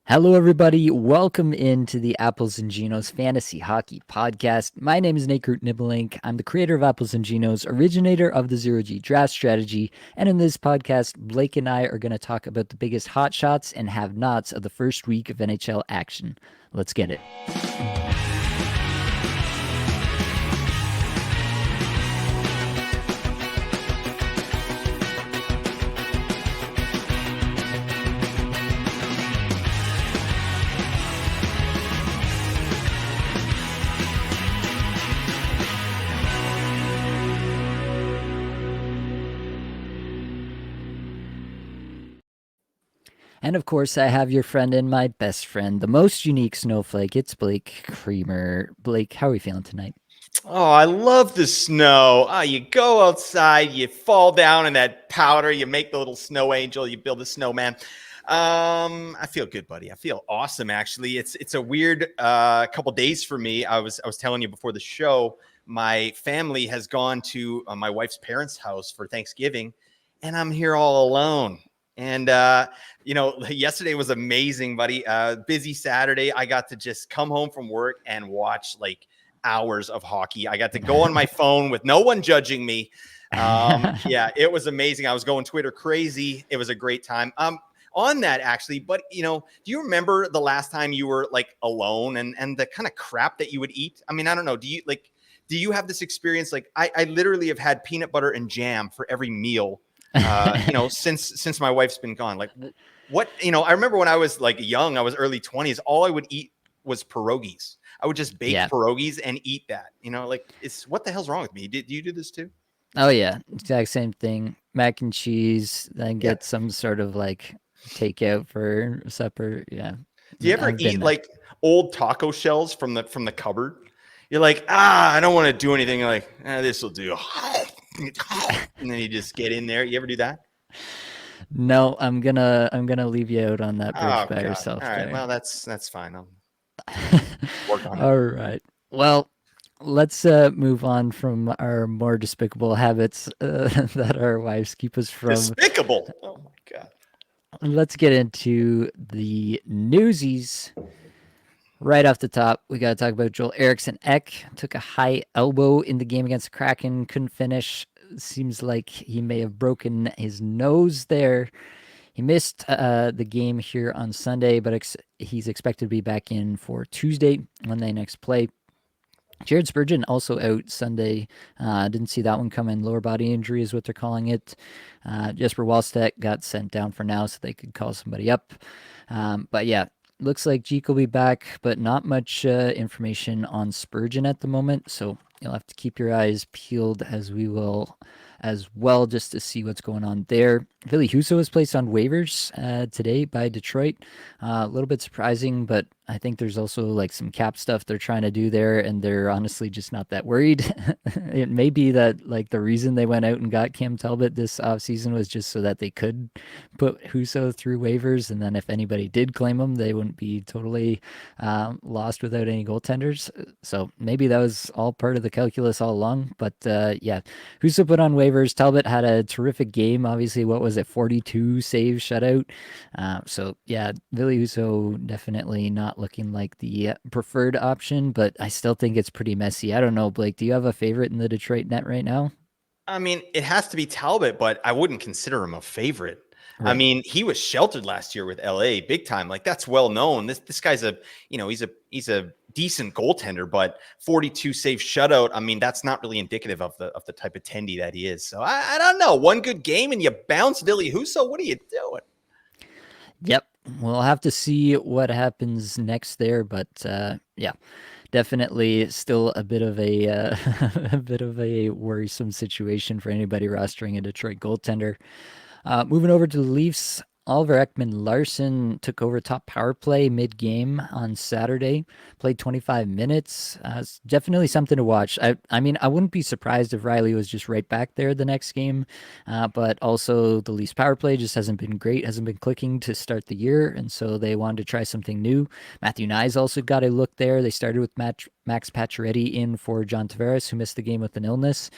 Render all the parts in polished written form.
Hello, everybody. Welcome into the Apples and Genos Fantasy Hockey Podcast. My name is Nate Groot Nibelink. I'm the creator of Apples and Genos, originator of the Zero G Draft Strategy. And in this podcast, Blake and I are going to talk about the biggest hot shots and have nots of the first week of NHL action. Let's get it. And of course, I have your friend and my best friend, the most unique snowflake. It's Blake Creamer. Blake, how are we feeling tonight? Oh, I love the snow. You go outside, you fall down in that powder, you make the little snow angel, you build a snowman. I feel good, buddy. I feel awesome. Actually, it's a weird couple days for me. I was telling you before the show, my family has gone to my wife's parents' house for Thanksgiving, and I'm here all alone. And yesterday was amazing, buddy. Busy Saturday. I got to just come home from work and watch like hours of hockey. I got to go on my phone with no one judging me. Yeah, it was amazing. I was going Twitter crazy. It was a great time. On that actually, but do you remember the last time you were like alone and the kind of crap that you would eat? I mean, I don't know. Do you have this experience? Like I literally have had peanut butter and jam for every meal, since my wife's been gone. Like what, I remember when I was like young, I was early 20s, all I would eat was pierogies. I would just bake pierogies and eat that. It's what the hell's wrong with me? Do you do this too? Oh, yeah. Exact same thing. Mac and cheese, then get some sort of like takeout for supper. Yeah. Do you ever I've been eat there. like old taco shells from the cupboard? You're like, I don't want to do anything. You're like, this will do. And then you just get in there. You ever do that? No, I'm gonna leave you out on that bridge Oh by God. yourself All right. there. Well, that's fine. I'll work on it. All right. Well, let's move on from our more despicable habits that our wives keep us from. Despicable. Oh my God. Let's get into the newsies. Right off the top, we got to talk about Joel Eriksson Ek. Took a high elbow in the game against the Kraken, couldn't finish. Seems like he may have broken his nose there. He missed the game here on Sunday, but he's expected to be back in for Tuesday when they next play. Jared Spurgeon also out Sunday. Didn't see that one coming. Lower body injury is what they're calling it. Jesper Wallstedt got sent down for now so they could call somebody up. But yeah, looks like Jeek will be back, but not much information on Spurgeon at the moment. So you'll have to keep your eyes peeled as we will as well, just to see what's going on there. Billy Husso was placed on waivers today by Detroit. A little bit surprising, but I think there's also like some cap stuff they're trying to do there, and they're honestly just not that worried. It may be that like the reason they went out and got Cam Talbot this offseason was just so that they could put Husso through waivers, and then if anybody did claim him, they wouldn't be totally lost without any goaltenders. So maybe that was all part of the calculus all along. But yeah, Husso put on waivers. Talbot had a terrific game. Obviously, what was it, 42 save shutout? So yeah, Billy Husso definitely not looking like the preferred option, but I still think it's pretty messy. I don't know, Blake. Do you have a favorite in the Detroit net right now? I mean, it has to be Talbot, but I wouldn't consider him a favorite. I Right. mean, he was sheltered last year with LA big time. Like that's well known. This guy's he's a decent goaltender, but 42 save shutout. I mean, that's not really indicative of the type of tendy that he is. So I don't know. One good game and you bounce Billy Husso. What are you doing? Yep. We'll have to see what happens next there, but yeah, definitely still a bit of a a bit of a worrisome situation for anybody rostering a Detroit goaltender. Moving over to the Leafs, Oliver Ekman-Larsson took over top power play mid-game on Saturday, played 25 minutes. It's definitely something to watch. I mean, I wouldn't be surprised if Riley was just right back there the next game, but also the Leafs power play just hasn't been great, hasn't been clicking to start the year, and so they wanted to try something new. Matthew Nyes also got a look there. They started with Max Pacioretty in for John Tavares, who missed the game with an illness.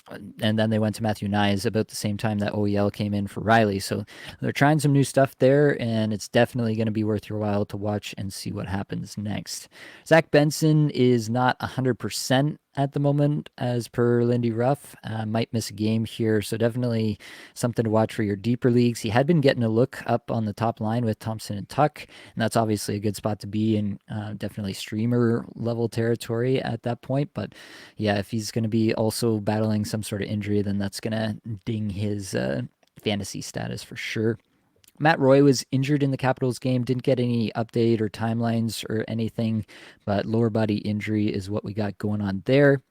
and then they went to Matthew Nyes about the same time that OEL came in for Riley. So they're trying some new stuff there, and it's definitely going to be worth your while to watch and see what happens next. Zach Benson is not 100% at the moment, as per Lindy Ruff. Might miss a game here, so definitely something to watch for your deeper leagues. He had been getting a look up on the top line with Thompson and Tuck, and that's obviously a good spot to be in, definitely streamer level territory at that point. But yeah, if he's going to be also battling some sort of injury, then that's going to ding his fantasy status for sure. Matt Roy was injured in the Capitals game, didn't get any update or timelines or anything, but lower body injury is what we got going on there.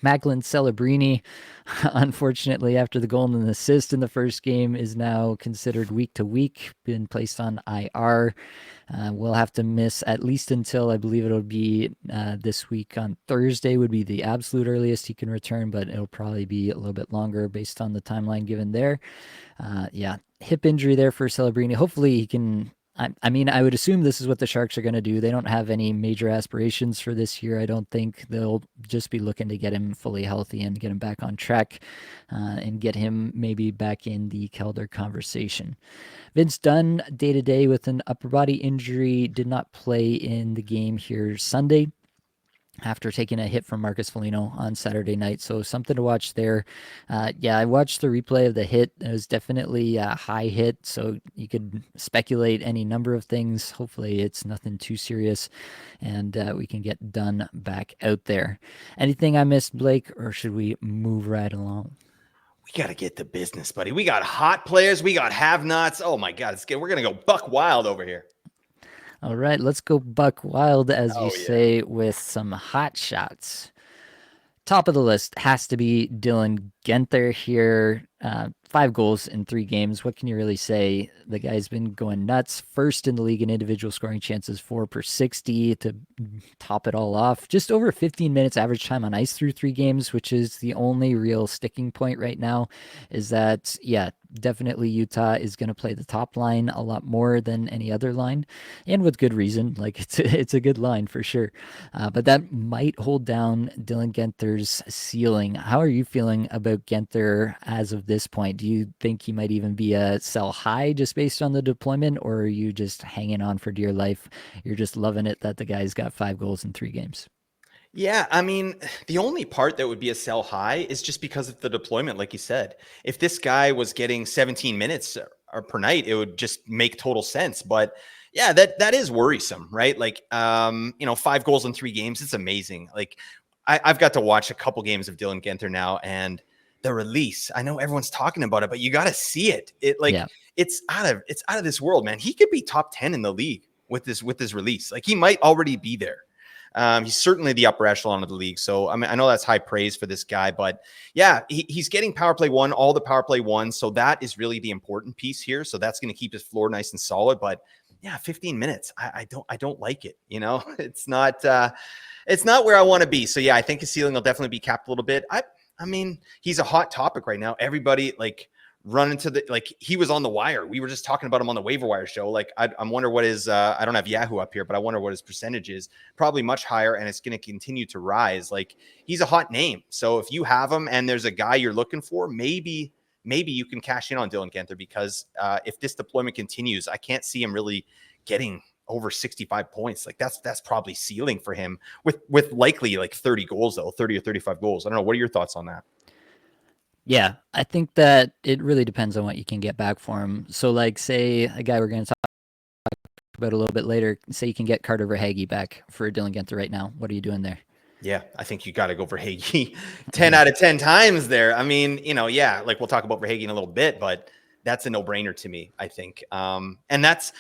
Macklin Celebrini, unfortunately, after the goal and an assist in the first game, is now considered week to week, been placed on IR. We'll have to miss at least until I believe it'll be this week on Thursday, would be the absolute earliest he can return, but it'll probably be a little bit longer based on the timeline given there. Yeah, hip injury there for Celebrini. Hopefully he can. I mean, I would assume this is what the Sharks are going to do. They don't have any major aspirations for this year. I don't think they'll just be looking to get him fully healthy and get him back on track and get him maybe back in the Calder conversation. Vince Dunn, day to day with an upper body injury, did not play in the game here Sunday after taking a hit from Marcus Foligno on Saturday night. So something to watch there. Yeah, I watched the replay of the hit. It was definitely a high hit, so you could speculate any number of things. Hopefully it's nothing too serious, and we can get Dunn back out there. Anything I missed, Blake, or should we move right along? We got to get to business, buddy. We got hot players. We got have-nots. Oh, my God. We're going to go buck wild over here. All right, let's go buck wild, as you Oh, yeah. say, with some hot shots. Top of the list has to be Dylan Genther here. 5 goals in 3 games. What can you really say? The guy's been going nuts. First in the league in individual scoring chances, 4 per 60 to top it all off. Just over 15 minutes average time on ice through 3 games, which is the only real sticking point right now. Is that, yeah, definitely Utah is going to play the top line a lot more than any other line, and with good reason. Like it's a good line for sure. But that might hold down Dylan Genther's ceiling. How are you feeling about Genther as of this point? Do you think he might even be a sell high just based on the deployment, or are you just hanging on for dear life? You're just loving it that the guy's got 5 goals in 3 games. Yeah, I mean, the only part that would be a sell high is just because of the deployment, like you said. If this guy was getting 17 minutes or per night, it would just make total sense. But yeah, that is worrisome, right? Like, 5 goals in 3 games, it's amazing. Like, I've got to watch a couple games of Dylan Genther now, and the release. I know everyone's talking about it, but you got to see it. Yeah. It's out of this world, man. He could be top 10 in the league with this release. Like, he might already be there. He's certainly the upper echelon of the league. So, I mean, I know that's high praise for this guy, but yeah, he's getting power play 1, all the power play 1. So that is really the important piece here. So that's going to keep his floor nice and solid. But yeah, 15 minutes. I don't like it. It's not where I want to be. So yeah, I think his ceiling will definitely be capped a little bit. I mean, he's a hot topic right now. Everybody run into he was on the wire. We were just talking about him on the waiver wire show. Like, I'm wonder what his, I don't have Yahoo up here, but I wonder what his percentage is. Probably much higher, and it's going to continue to rise. Like, he's a hot name. So if you have him and there's a guy you're looking for, maybe you can cash in on Dylan Genther, because if this deployment continues, I can't see him really getting over 65 points. Like, that's probably ceiling for him with likely 30 goals though, 30 or 35 goals. I don't know. What are your thoughts on that? Yeah, I think that it really depends on what you can get back for him. So, like, say a guy we're going to talk about a little bit later, say you can get Carter Verhaeghe back for Dylan Genther right now. What are you doing there? Yeah, I think you got to go for Hagee 10 Yeah. out of 10 times there. I mean, yeah, like we'll talk about Verhaeghe in a little bit, but that's a no-brainer to me, I think. And that's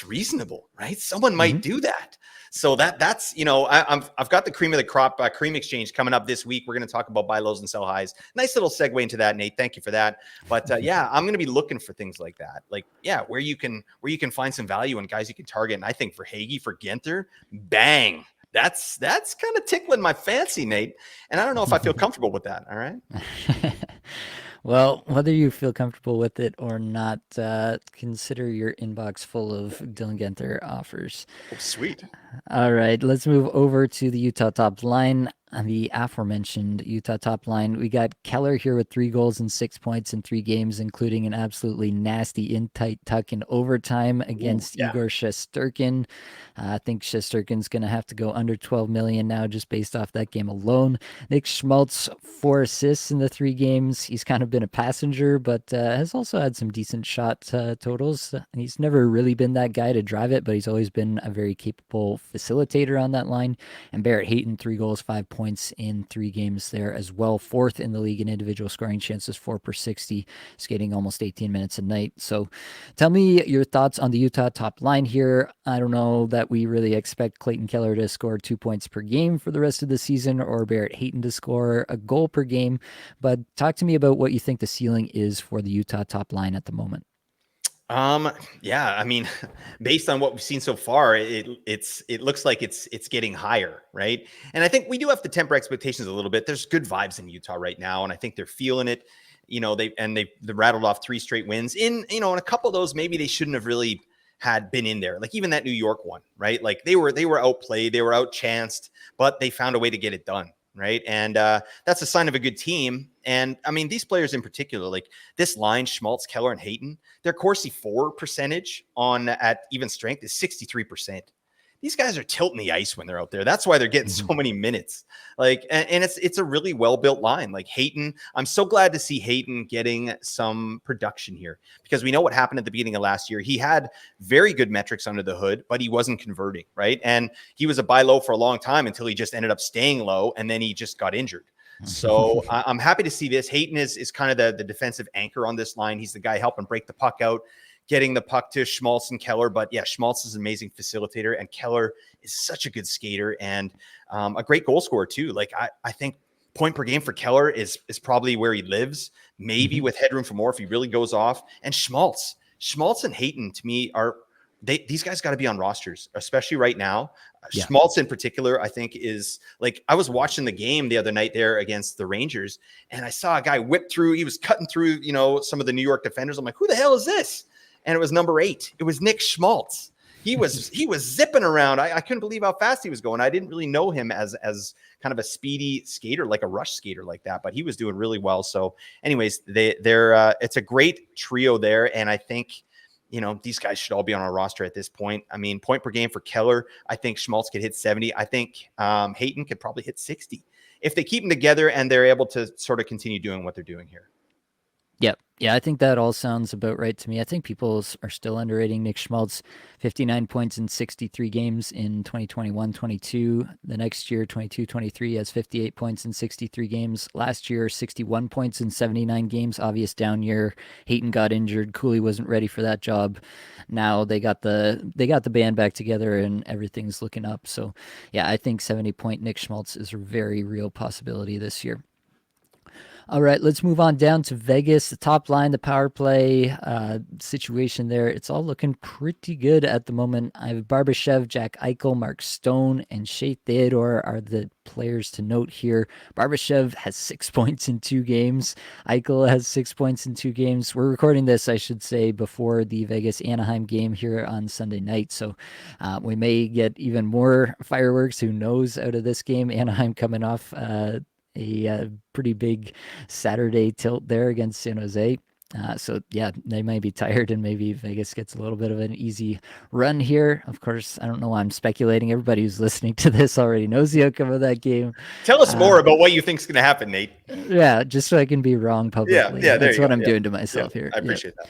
reasonable, right? Someone Mm-hmm. might do that. So that's I've got the cream of the crop cream exchange coming up this week. We're going to talk about buy lows and sell highs. Nice little segue into that, Nate. Thank you for that. But yeah, I'm going to be looking for things like that. Like, yeah, where you can find some value and guys you can target. And I think for Hagee, for Genther, bang. That's kind of tickling my fancy, Nate. And I don't know if I feel comfortable with that. All right. Well, whether you feel comfortable with it or not, consider your inbox full of Dylan Genther offers. Oh, sweet. All right, let's move over to the Utah top line. on the aforementioned Utah top line. We got Keller here with 3 goals and 6 points in 3 games, including an absolutely nasty in-tight tuck in overtime Ooh, against yeah. Igor Shesterkin. I think Shesterkin's going to have to go under 12 million now just based off that game alone. Nick Schmaltz, 4 assists in the 3 games. He's kind of been a passenger, but has also had some decent shot totals. He's never really been that guy to drive it, but he's always been a very capable facilitator on that line. And Barrett Hayton, 3 goals, 5 points in 3 games there as well. 4th in the league in individual scoring chances, 4 per 60, skating almost 18 minutes a night. So tell me your thoughts on the Utah top line here. I don't know that we really expect Clayton Keller to score 2 points per game for the rest of the season or Barrett Hayton to score a goal per game, but talk to me about what you think the ceiling is for the Utah top line at the moment. Yeah, I mean, based on what we've seen so far, it looks like it's getting higher, right? And I think we do have to temper expectations a little bit. There's good vibes in Utah right now, and I think they're feeling it. They rattled off 3 straight wins. In a couple of those, maybe they shouldn't have really had been in there. Like even that New York one, right? Like they were outplayed, they were outchanced, but they found a way to get it done. Right. And that's a sign of a good team. And I mean, these players in particular, like this line, Schmaltz, Keller, and Hayton, their Corsi 4 percentage at even strength is 63%. These guys are tilting the ice when they're out there. That's why they're getting so many minutes. Like, and it's a really well-built line. Like Hayton, I'm so glad to see Hayton getting some production here because we know what happened at the beginning of last year. He had very good metrics under the hood, but he wasn't converting, right? And he was a buy low for a long time until he just ended up staying low, and then he just got injured. So I'm happy to see this. Hayton is kind of the defensive anchor on this line. He's the guy helping break the puck out, getting the puck to Schmaltz and Keller. But yeah, Schmaltz is an amazing facilitator, and Keller is such a good skater and a great goal scorer too. Like I think point per game for Keller is probably where he lives, maybe with headroom for more if he really goes off. And Schmaltz and Hayton to me these guys got to be on rosters, especially right now. Yeah. Schmaltz in particular, I think is like, I was watching the game the other night there against the Rangers, and I saw a guy whip through. He was cutting through, some of the New York defenders. I'm like, who the hell is this? And it was number 8. It was Nick Schmaltz. He was zipping around. I couldn't believe how fast he was going. I didn't really know him as kind of a speedy skater, like a rush skater like that, but he was doing really well. So anyways, it's a great trio there. And I think, these guys should all be on our roster at this point. I mean, point per game for Keller, I think Schmaltz could hit 70. I think Hayton could probably hit 60 if they keep them together and they're able to sort of continue doing what they're doing here. Yep. Yeah, I think that all sounds about right to me. I think people are still underrating Nick Schmaltz. 59 points in 63 games in 2021-22. The next year, 22-23, has 58 points in 63 games. Last year, 61 points in 79 games. Obvious down year. Hayton got injured. Cooley wasn't ready for that job. Now they got the band back together and everything's looking up. So, yeah, I think 70-point Nick Schmaltz is a very real possibility this year. All right, let's move on down to Vegas. The top line, the power play situation there, it's all looking pretty good at the moment. I have Barbashev, Jack Eichel, Mark Stone, and Shea Theodore are the players to note here. Barbashev has 6 points in 2 games. Eichel has 6 points in 2 games. We're recording this, I should say, before the Vegas-Anaheim game here on Sunday night, so we may get even more fireworks, who knows, out of this game. Anaheim coming off a pretty big Saturday tilt there against San Jose. So yeah, they might be tired and maybe Vegas gets a little bit of an easy run here. Of course, I don't know why I'm speculating. Everybody who's listening to this already knows the outcome of that game. Tell us more about what you think is going to happen, Nate. Yeah, just so I can be wrong publicly. Yeah, that's what I'm doing to myself here. I appreciate that.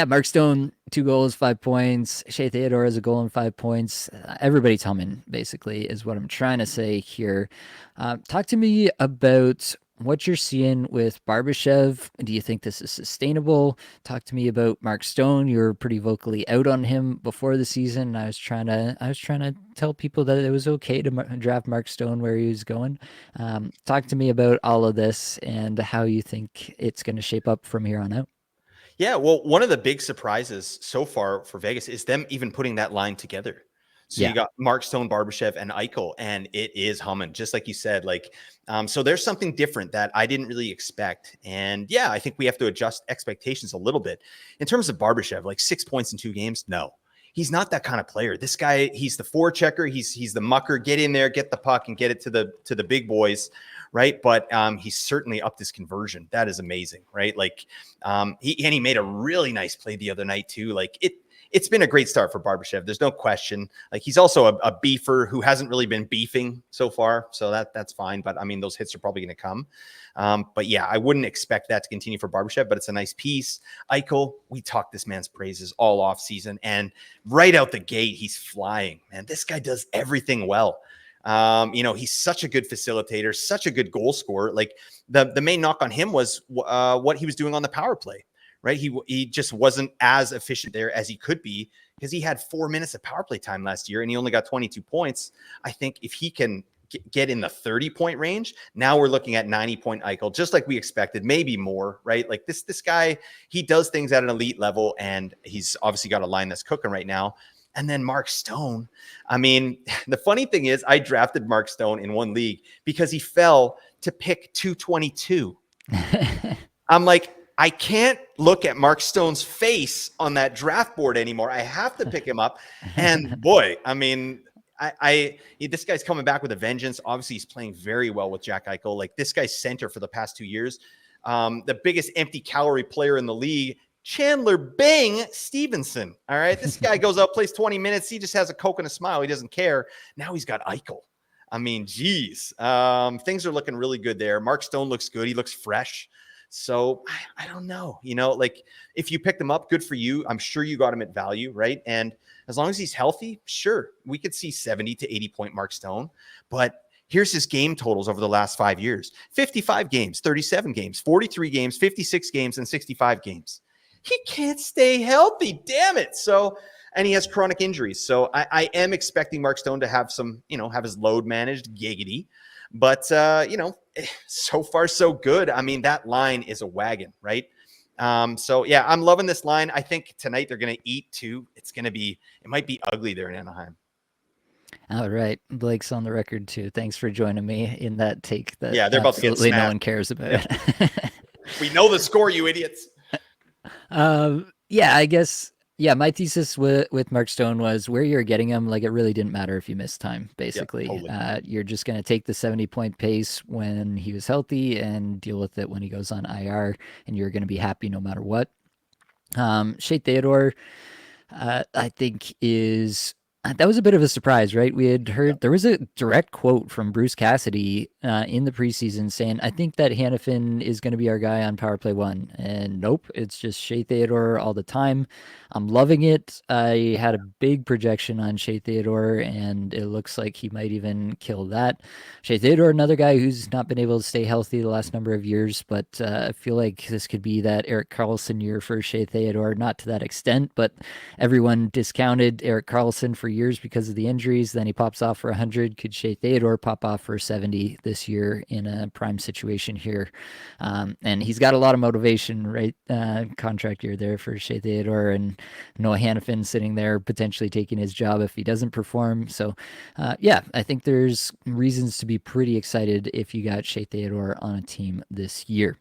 Mark Stone, 2 goals, 5 points. Shea Theodore has a goal and 5 points. Everybody's humming, basically, is what I'm trying to say here. Talk to me about what you're seeing with Barbashev. Do you think this is sustainable? Talk to me about Mark Stone. You were pretty vocally out on him before the season. I was trying to tell people that it was okay to draft Mark Stone where he was going. Talk to me about all of this and how you think it's going to shape up from here on out. Yeah, well, one of the big surprises so far for Vegas is them even putting that line together. So you got Mark Stone, Barbashev, and Eichel, and it is humming, just like you said. So there's something different that I didn't really expect. And yeah, I think we have to adjust expectations a little bit. In terms of Barbashev, 6 points in 2 games, no. he's not that kind of player. This guy, he's the forechecker. He's the mucker. Get in there, get the puck, and get it to the big boys, right? But he's certainly upped his conversion. That is amazing, right? Like he made a really nice play the other night too. Like it's been a great start for Barbashev. There's no question. Like he's also a beefer who hasn't really been beefing so far, so that's fine. But I mean, those hits are probably going to come. But yeah, I wouldn't expect that to continue for Barbashev, but it's a nice piece. Eichel, we talked this man's praises all off season, and right out the gate, he's flying. Man, this guy does everything well. He's such a good facilitator, such a good goal scorer. Like the main knock on him was what he was doing on the power play. Right. He just wasn't as efficient there as he could be because he had 4 minutes of power play time last year and he only got 22 points. I think if he can get in the 30-point range, now we're looking at 90-point Eichel, just like we expected, maybe more, right? Like this guy, he does things at an elite level and he's obviously got a line that's cooking right now. And then Mark Stone. I mean, the funny thing is I drafted Mark Stone in one league because he fell to pick 222. I'm like, I can't look at Mark Stone's face on that draft board anymore. I have to pick him up. And boy, I mean, this guy's coming back with a vengeance. Obviously, he's playing very well with Jack Eichel. Like this guy's center for the past 2 years. The biggest empty calorie player in the league, Chandler Bing Stevenson. All right. This guy goes out, plays 20 minutes. He just has a Coke and a smile. He doesn't care. Now he's got Eichel. I mean, geez. Things are looking really good there. Mark Stone looks good. He looks fresh. So I don't know, like if you picked him up, good for you. I'm sure you got him at value, right? And as long as he's healthy, sure, we could see 70 to 80-point Mark Stone. But here's his game totals over the last 5 years: 55 games, 37 games, 43 games, 56 games, and 65 games. He can't stay healthy, damn it. So, and he has chronic injuries. So I am expecting Mark Stone to have some, have his load managed, giggity. But, so far, so good. I mean, that line is a wagon, right? So, yeah, I'm loving this line. I think tonight they're going to eat, too. It might be ugly there in Anaheim. All right. Blake's on the record, too. Thanks for joining me in that take that they're about to get absolutely no smashed. one cares about. Yeah. We know the score, you idiots. I guess... Yeah, my thesis with Mark Stone was where you're getting him, like it really didn't matter if you missed time, basically. Yeah, totally. You're just going to take the 70-point pace when he was healthy and deal with it when he goes on IR, and you're going to be happy no matter what. Shea Theodore, I think that was a bit of a surprise, right? We had heard there was a direct quote from Bruce Cassidy in the preseason saying, I think that Hannafin is going to be our guy on Power Play 1. And nope, it's just Shea Theodore all the time. I'm loving it. I had a big projection on Shea Theodore, and it looks like he might even kill that. Shea Theodore, another guy who's not been able to stay healthy the last number of years, but I feel like this could be that Erik Karlsson year for Shea Theodore. Not to that extent, but everyone discounted Erik Karlsson for years because of the injuries. Then he pops off for 100. Could Shea Theodore pop off for 70 this year in a prime situation here? And he's got a lot of motivation, right? Contract year there for Shea Theodore, and Noah Hannafin sitting there potentially taking his job if he doesn't perform. So, I think there's reasons to be pretty excited if you got Shea Theodore on a team this year.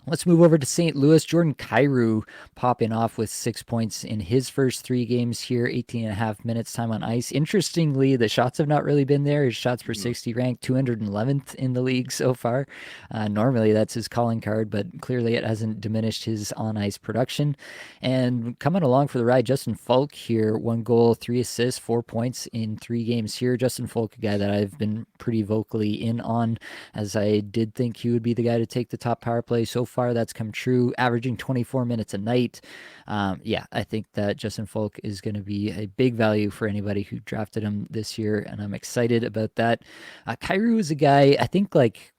Let's move over to St. Louis. Jordan Kyrou popping off with 6 points in his first 3 games here, 18 and a half minutes time on ice. Interestingly, the shots have not really been there. His shots per 60 ranked 211th in the league so far. Normally that's his calling card, but clearly it hasn't diminished his on-ice production. And coming along for the ride, Justin Falk here, 1 goal, 3 assists, 4 points in 3 games here. Justin Falk, a guy that I've been pretty vocally in on, as I did think he would be the guy to take the top power play. So far, that's come true, averaging 24 minutes a night. I think that Justin Falk is going to be a big value for anybody who drafted him this year, and I'm excited about that. Kyrou is a guy, I think, like,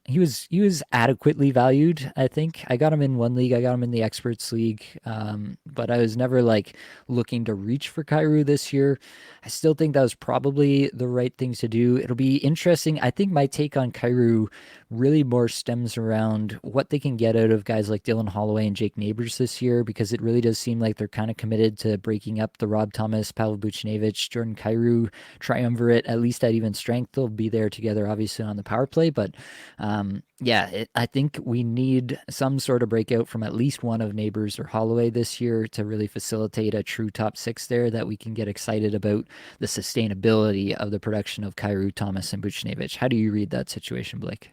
he was adequately valued. I think I got him in one league. I got him in the experts league, but I was never like looking to reach for Kyrou this year. I still think that was probably the right things to do. It'll be interesting. I think my take on Kyrou really more stems around what they can get out of guys like Dylan Holloway and Jake Neighbors this year, because it really does seem like they're kind of committed to breaking up the Rob Thomas, Pavel Buchnevich, Jordan Kyrou triumvirate, at least at even strength. They'll be there together, obviously, on the power play, but I think we need some sort of breakout from at least one of Neighbors or Holloway this year to really facilitate a true top six there that we can get excited about the sustainability of the production of Kyrou, Thomas, and Buchnevich. How do you read that situation, Blake?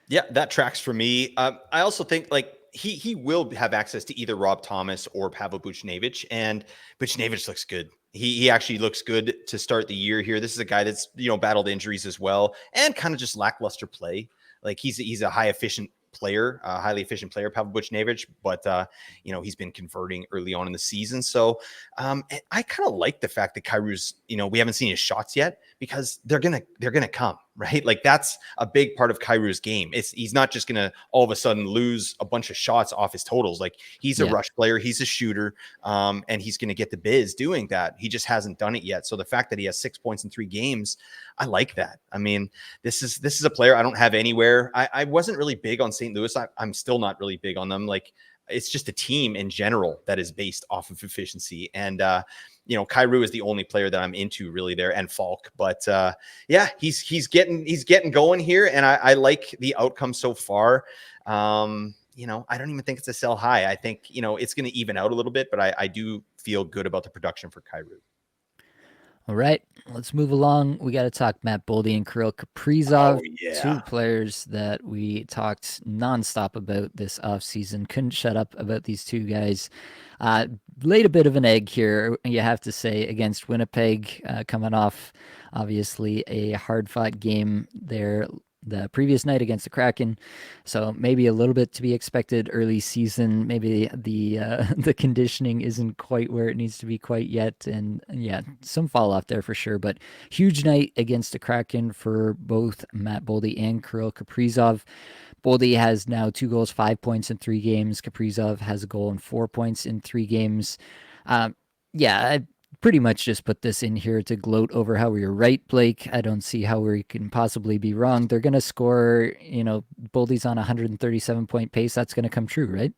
Yeah, that tracks for me. I also think like he will have access to either Rob Thomas or Pavel Buchnevich, and Buchnevich looks good. He actually looks good to start the year here. This is a guy that's battled injuries as well and kind of just lackluster play. Like he's a highly efficient player, Pavel Buchnevich, but he's been converting early on in the season. So I kind of like the fact that Kyrou's, we haven't seen his shots yet because they're gonna come, right? Like that's a big part of Kyrou's game. He's not just gonna all of a sudden lose a bunch of shots off his totals. Like he's a rush player, he's a shooter, and he's gonna get the biz doing that. He just hasn't done it yet. So the fact that he has 6 points in 3 games, I like that. I mean, this is a player I don't have anywhere. I wasn't really big on St. Louis. I'm still not really big on them. Like it's just a team in general that is based off of efficiency. And Kyrou is the only player that I'm into really there, and Falk. But he's getting going here, and I like the outcome so far. I don't even think it's a sell high. I think it's going to even out a little bit, but I do feel good about the production for Kyrou. All right, let's move along. We got to talk Matt Boldy and Kirill Kaprizov, two players that we talked nonstop about this offseason. Couldn't shut up about these two guys. Laid a bit of an egg here, you have to say, against Winnipeg, coming off, obviously, a hard-fought game there the previous night against the Kraken. So maybe a little bit to be expected early season. Maybe the conditioning isn't quite where it needs to be quite yet. And some fall off there for sure. But huge night against the Kraken for both Matt Boldy and Kirill Kaprizov. Boldy has now 2 goals, 5 points in 3 games. Kaprizov has a goal and 4 points in 3 games. I pretty much just put this in here to gloat over how we were right, Blake. I don't see how we can possibly be wrong. They're going to score, Boldy's on a 137-point pace. That's going to come true, right?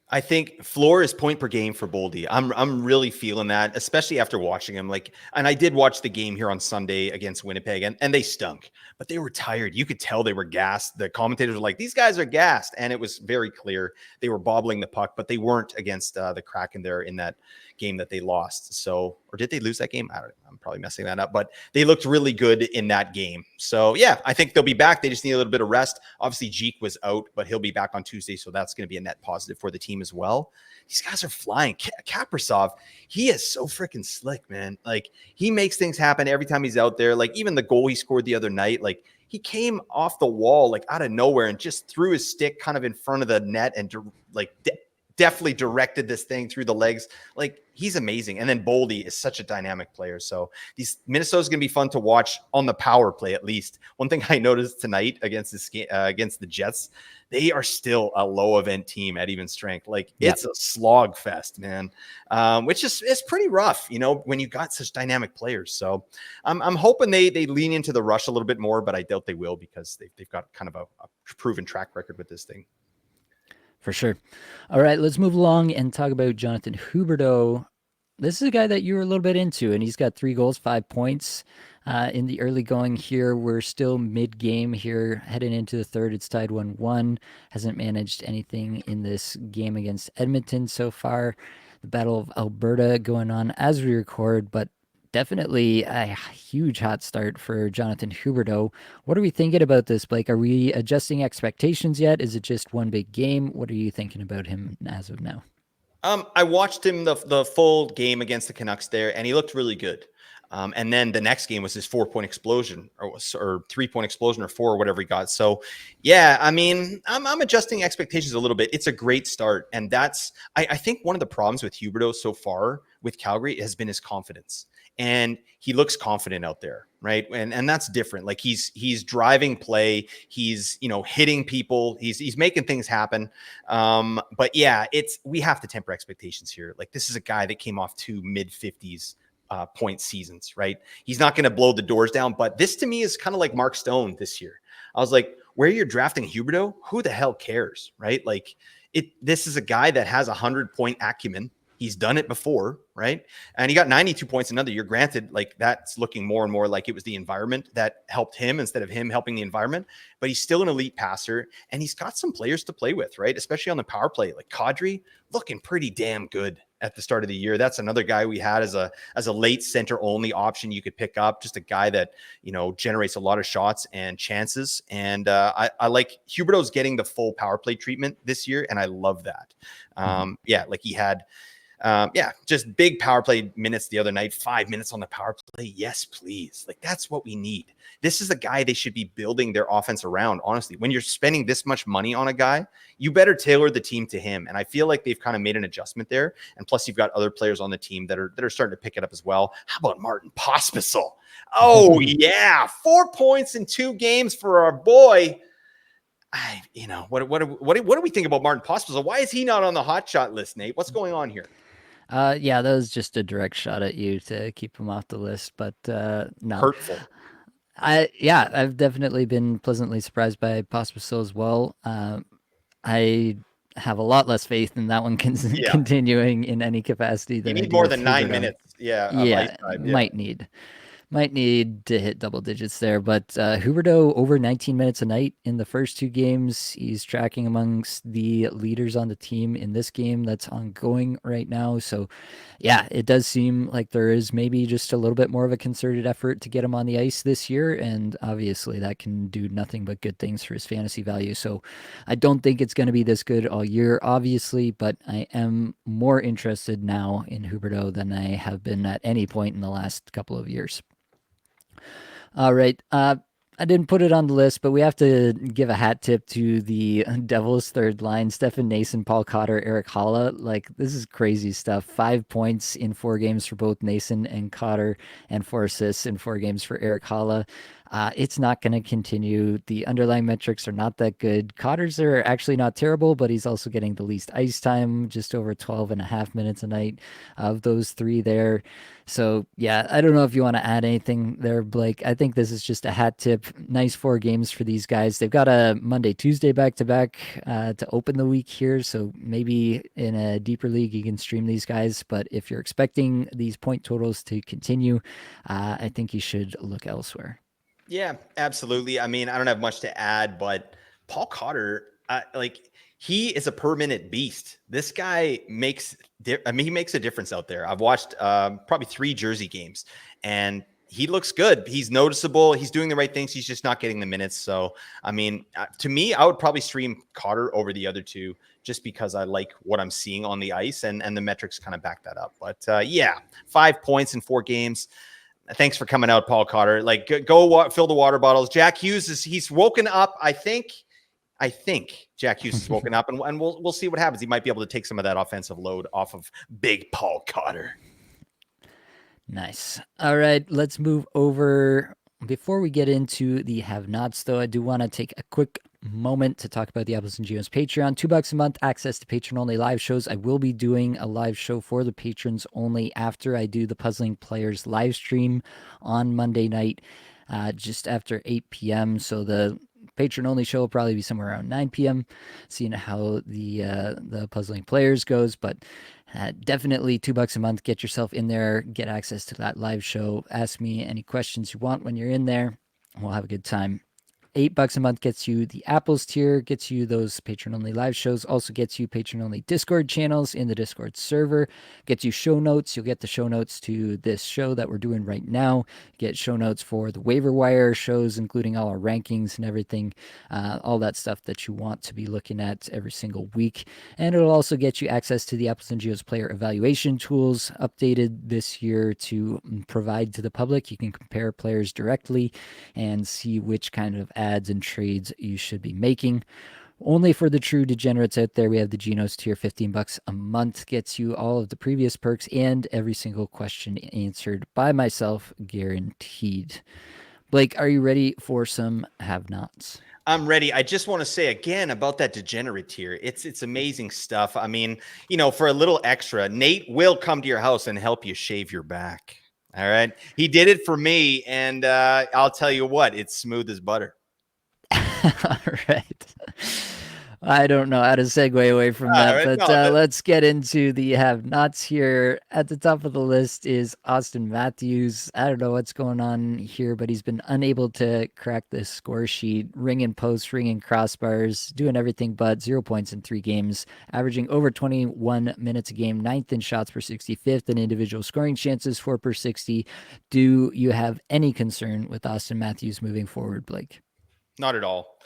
I think floor is point per game for Boldy. I'm really feeling that, especially after watching him. And I did watch the game here on Sunday against Winnipeg, and they stunk, but they were tired. You could tell they were gassed. The commentators were like, "These guys are gassed," and it was very clear they were bobbling the puck, but they weren't against the Kraken there in that game that they lost. So, or did they lose that game? I don't know. I'm probably messing that up, but they looked really good in that game. So yeah, I think they'll be back. They just need a little bit of rest. Obviously, Jeek was out, but he'll be back on Tuesday, so that's going to be a net positive for the team as well. These guys are flying. Kaprizov, he is so freaking slick, man. Like he makes things happen every time he's out there. Like even the goal he scored the other night, like he came off the wall like out of nowhere and just threw his stick kind of in front of the net and definitely directed this thing through the legs. Like he's amazing. And then Boldy is such a dynamic player. So these Minnesota's going to be fun to watch on the power play, at least. One thing I noticed tonight against the Jets, they are still a low event team at even strength. Like it's a slog fest, man. Which is pretty rough, when you got such dynamic players. So I'm hoping they lean into the rush a little bit more, but I doubt they will because they've got kind of a proven track record with this thing. For sure. All right, let's move along and talk about Jonathan Huberdeau. This is a guy that you were a little bit into, and he's got 3 goals, 5 points in the early going here. We're still mid-game here, heading into the third. It's tied 1-1. Hasn't managed anything in this game against Edmonton so far. The Battle of Alberta going on as we record, but definitely a huge hot start for Jonathan Huberdeau. What are we thinking about this, Blake? Are we adjusting expectations yet? Is it just one big game? What are you thinking about him as of now? I watched him the full game against the Canucks there, and he looked really good. And then the next game was his 4-point explosion or 3-point explosion or 4 or whatever he got. So, yeah, I mean, I'm adjusting expectations a little bit. It's a great start. And that's, I think one of the problems with Huberdeau so far with Calgary has been his confidence. And he looks confident out there, right? And that's different. Like he's driving play, he's hitting people, he's making things happen. But yeah, we have to temper expectations here. Like this is a guy that came off 2 mid-50s point seasons, right? He's not going to blow the doors down, but this to me is kind of like Mark Stone this year. I was like, where you're drafting Huberdeau, who the hell cares, right? Like this is a guy that has 100-point acumen. He's done it before, right? And he got 92 points another year. Granted, like that's looking more and more like it was the environment that helped him instead of him helping the environment. But he's still an elite passer, and he's got some players to play with, right? Especially on the power play, like Kadri, looking pretty damn good at the start of the year. That's another guy we had as a late center only option you could pick up. Just a guy that generates a lot of shots and chances. And I like Huberdeau's getting the full power play treatment this year, and I love that. Yeah, like he had. Just big power play minutes the other night, 5 minutes on the power play. Yes, please. Like that's what we need. This is the guy they should be building their offense around. Honestly, when you're spending this much money on a guy, you better tailor the team to him. And I feel like they've kind of made an adjustment there. And plus, you've got other players on the team that are starting to pick it up as well. How about Martin Pospisil? Oh yeah, 4 points in 2 games for our boy. What do we think about Martin Pospisil? Why is he not on the hot shot list, Nate? What's going on here? Yeah, that was just a direct shot at you to keep him off the list, but no. Hurtful. I've definitely been pleasantly surprised by Pospisil as well. I have a lot less faith in that one continuing in any capacity than you I need do more with than 9 Huberdeau. minutes. Of ice time. Might need to hit double digits there, but Huberdeau over 19 minutes a night in the first 2 games. He's tracking amongst the leaders on the team in this game that's ongoing right now. So, yeah, it does seem like there is maybe just a little bit more of a concerted effort to get him on the ice this year, and obviously that can do nothing but good things for his fantasy value. So, I don't think it's going to be this good all year, obviously, but I am more interested now in Huberdeau than I have been at any point in the last couple of years. All right. I didn't put it on the list, but we have to give a hat tip to the Devils' third line: Stefan Nason, Paul Cotter, Eric Haula. Like, this is crazy stuff. 5 points in 4 games for both Nason and Cotter, and 4 assists in 4 games for Eric Haula. It's not going to continue. The underlying metrics are not that good. Cotter's are actually not terrible, but he's also getting the least ice time, just over 12 and a half minutes a night of those 3 there. So, yeah, I don't know if you want to add anything there, Blake. I think this is just a hat tip. Nice 4 games for these guys. They've got a Monday, Tuesday back-to-back to open the week here, so maybe in a deeper league you can stream these guys. But if you're expecting these point totals to continue, I think you should look elsewhere. Yeah, absolutely. I mean, I don't have much to add, but Paul Cotter, he is a per minute beast. This guy makes a difference out there. I've watched probably 3 Jersey games, and he looks good. He's noticeable. He's doing the right things. He's just not getting the minutes. So, I mean, to me, I would probably stream Cotter over the other 2 just because I like what I'm seeing on the ice, and the metrics kind of back that up. But 5 points in 4 games. Thanks for coming out, Paul Cotter. Like, go fill the water bottles. Jack Hughes he's woken up. I think Jack Hughes has woken up, and we'll see what happens. He might be able to take some of that offensive load off of big Paul Cotter. Nice. All right, let's move over. Before we get into the have-nots, though, I do want to take a quick moment to talk about the Apples and Geos Patreon. $2 a month, access to patron-only live shows. I will be doing a live show for the patrons only after I do the Puzzling Players live stream on Monday night, just after 8 p.m. So the patron-only show will probably be somewhere around 9 p.m., seeing how the Puzzling Players goes, but definitely $2 a month. Get yourself in there, get access to that live show. Ask me any questions you want when you're in there. We'll have a good time. $8 a month gets you the Apples tier, gets you those patron-only live shows, also gets you patron-only Discord channels in the Discord server, gets you show notes. You'll get the show notes to this show that we're doing right now. Get show notes for the waiver wire shows, including all our rankings and everything, all that stuff that you want to be looking at every single week. And it'll also get you access to the Apples and Geos player evaluation tools, updated this year to provide to the public. You can compare players directly and see which kind of ads and trades you should be making. Only for the true degenerates out there, we have the Genos tier. $15 a month gets you all of the previous perks and every single question answered by myself, guaranteed. Blake, are you ready for some have-nots? I'm ready. I just want to say again about that degenerate tier. It's amazing stuff. I mean, for a little extra, Nate will come to your house and help you shave your back. All right. He did it for me, and I'll tell you what, it's smooth as butter. All right. I don't know how to segue away from All that, right, but no, let's get into the have-nots here. At the top of the list is Austin Matthews. I don't know what's going on here, but he's been unable to crack the score sheet, ringing posts, ringing crossbars, doing everything but 0 points in 3 games, averaging over 21 minutes a game, ninth in shots per 60, fifth in individual scoring chances, 4 per 60. Do you have any concern with Austin Matthews moving forward, Blake? not at all.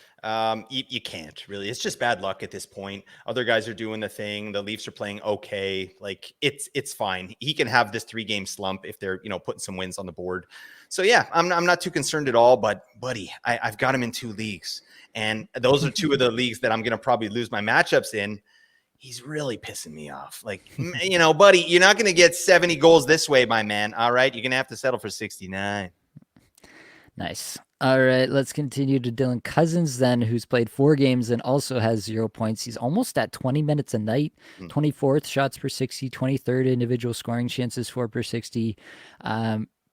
You can't really. It's just bad luck at this point. Other guys are doing the thing. The Leafs are playing okay. Like it's fine. He can have this 3 game slump if they're putting some wins on the board. So yeah, I'm not too concerned at all. But buddy, I've got him in 2 leagues, and those are 2 of the leagues that I'm gonna probably lose my matchups in. He's really pissing me off. Like, buddy, you're not going to get 70 goals this way, my man. All right. You're going to have to settle for 69. Nice. All right, let's continue to Dylan Cousins then, who's played 4 games and also has 0 points. He's almost at 20 minutes a night, 24th shots per 60, 23rd individual scoring chances, 4 per 60.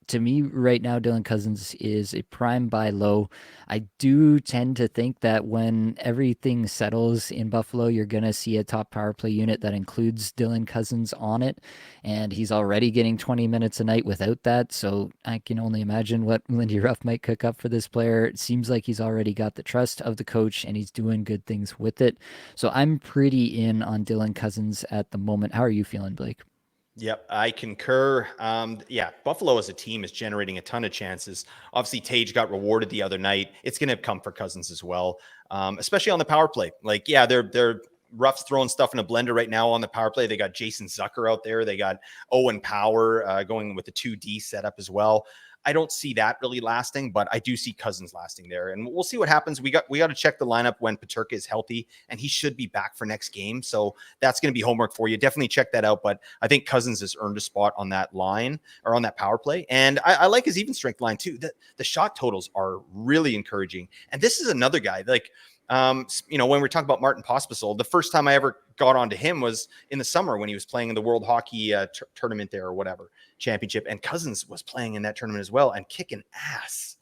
To me, right now, Dylan Cousins is a prime buy low. I do tend to think that when everything settles in Buffalo, you're going to see a top power play unit that includes Dylan Cousins on it. And he's already getting 20 minutes a night without that. So I can only imagine what Lindy Ruff might cook up for this player. It seems like he's already got the trust of the coach and he's doing good things with it. So I'm pretty in on Dylan Cousins at the moment. How are you feeling, Blake? Yep, I concur. Yeah, Buffalo as a team is generating a ton of chances. Obviously, Tage got rewarded the other night. It's going to come for Cousins as well, especially on the power play. Like, yeah, they're Ruff's throwing stuff in a blender right now on the power play. They got Jason Zucker out there. They got Owen Power going with the 2D setup as well. I don't see that really lasting, but I do see Cousins lasting there, and we'll see what happens. We got to check the lineup when Paterka is healthy, and he should be back for next game. So that's going to be homework for you. Definitely check that out. But I think Cousins has earned a spot on that line or on that power play, and I like his even strength line too. The shot totals are really encouraging, and this is another guy like. When we're talking about Martin Pospisil, the first time I ever got onto him was in the summer when he was playing in the World Hockey tournament there or whatever championship, and Cousins was playing in that tournament as well and kicking ass.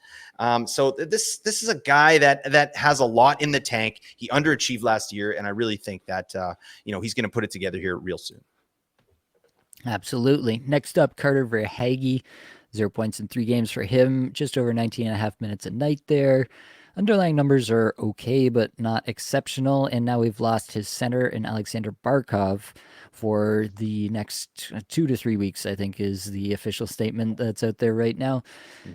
So this is a guy that has a lot in the tank. He underachieved last year, and I really think that he's going to put it together here real soon. Absolutely. Next up, Carter Verhaeghe. 0 points in 3 games for him, just over 19 and a half minutes a night there. Underlying numbers are okay, but not exceptional. And now we've lost his center in Alexander Barkov for the next 2 to 3 weeks, I think is the official statement that's out there right now.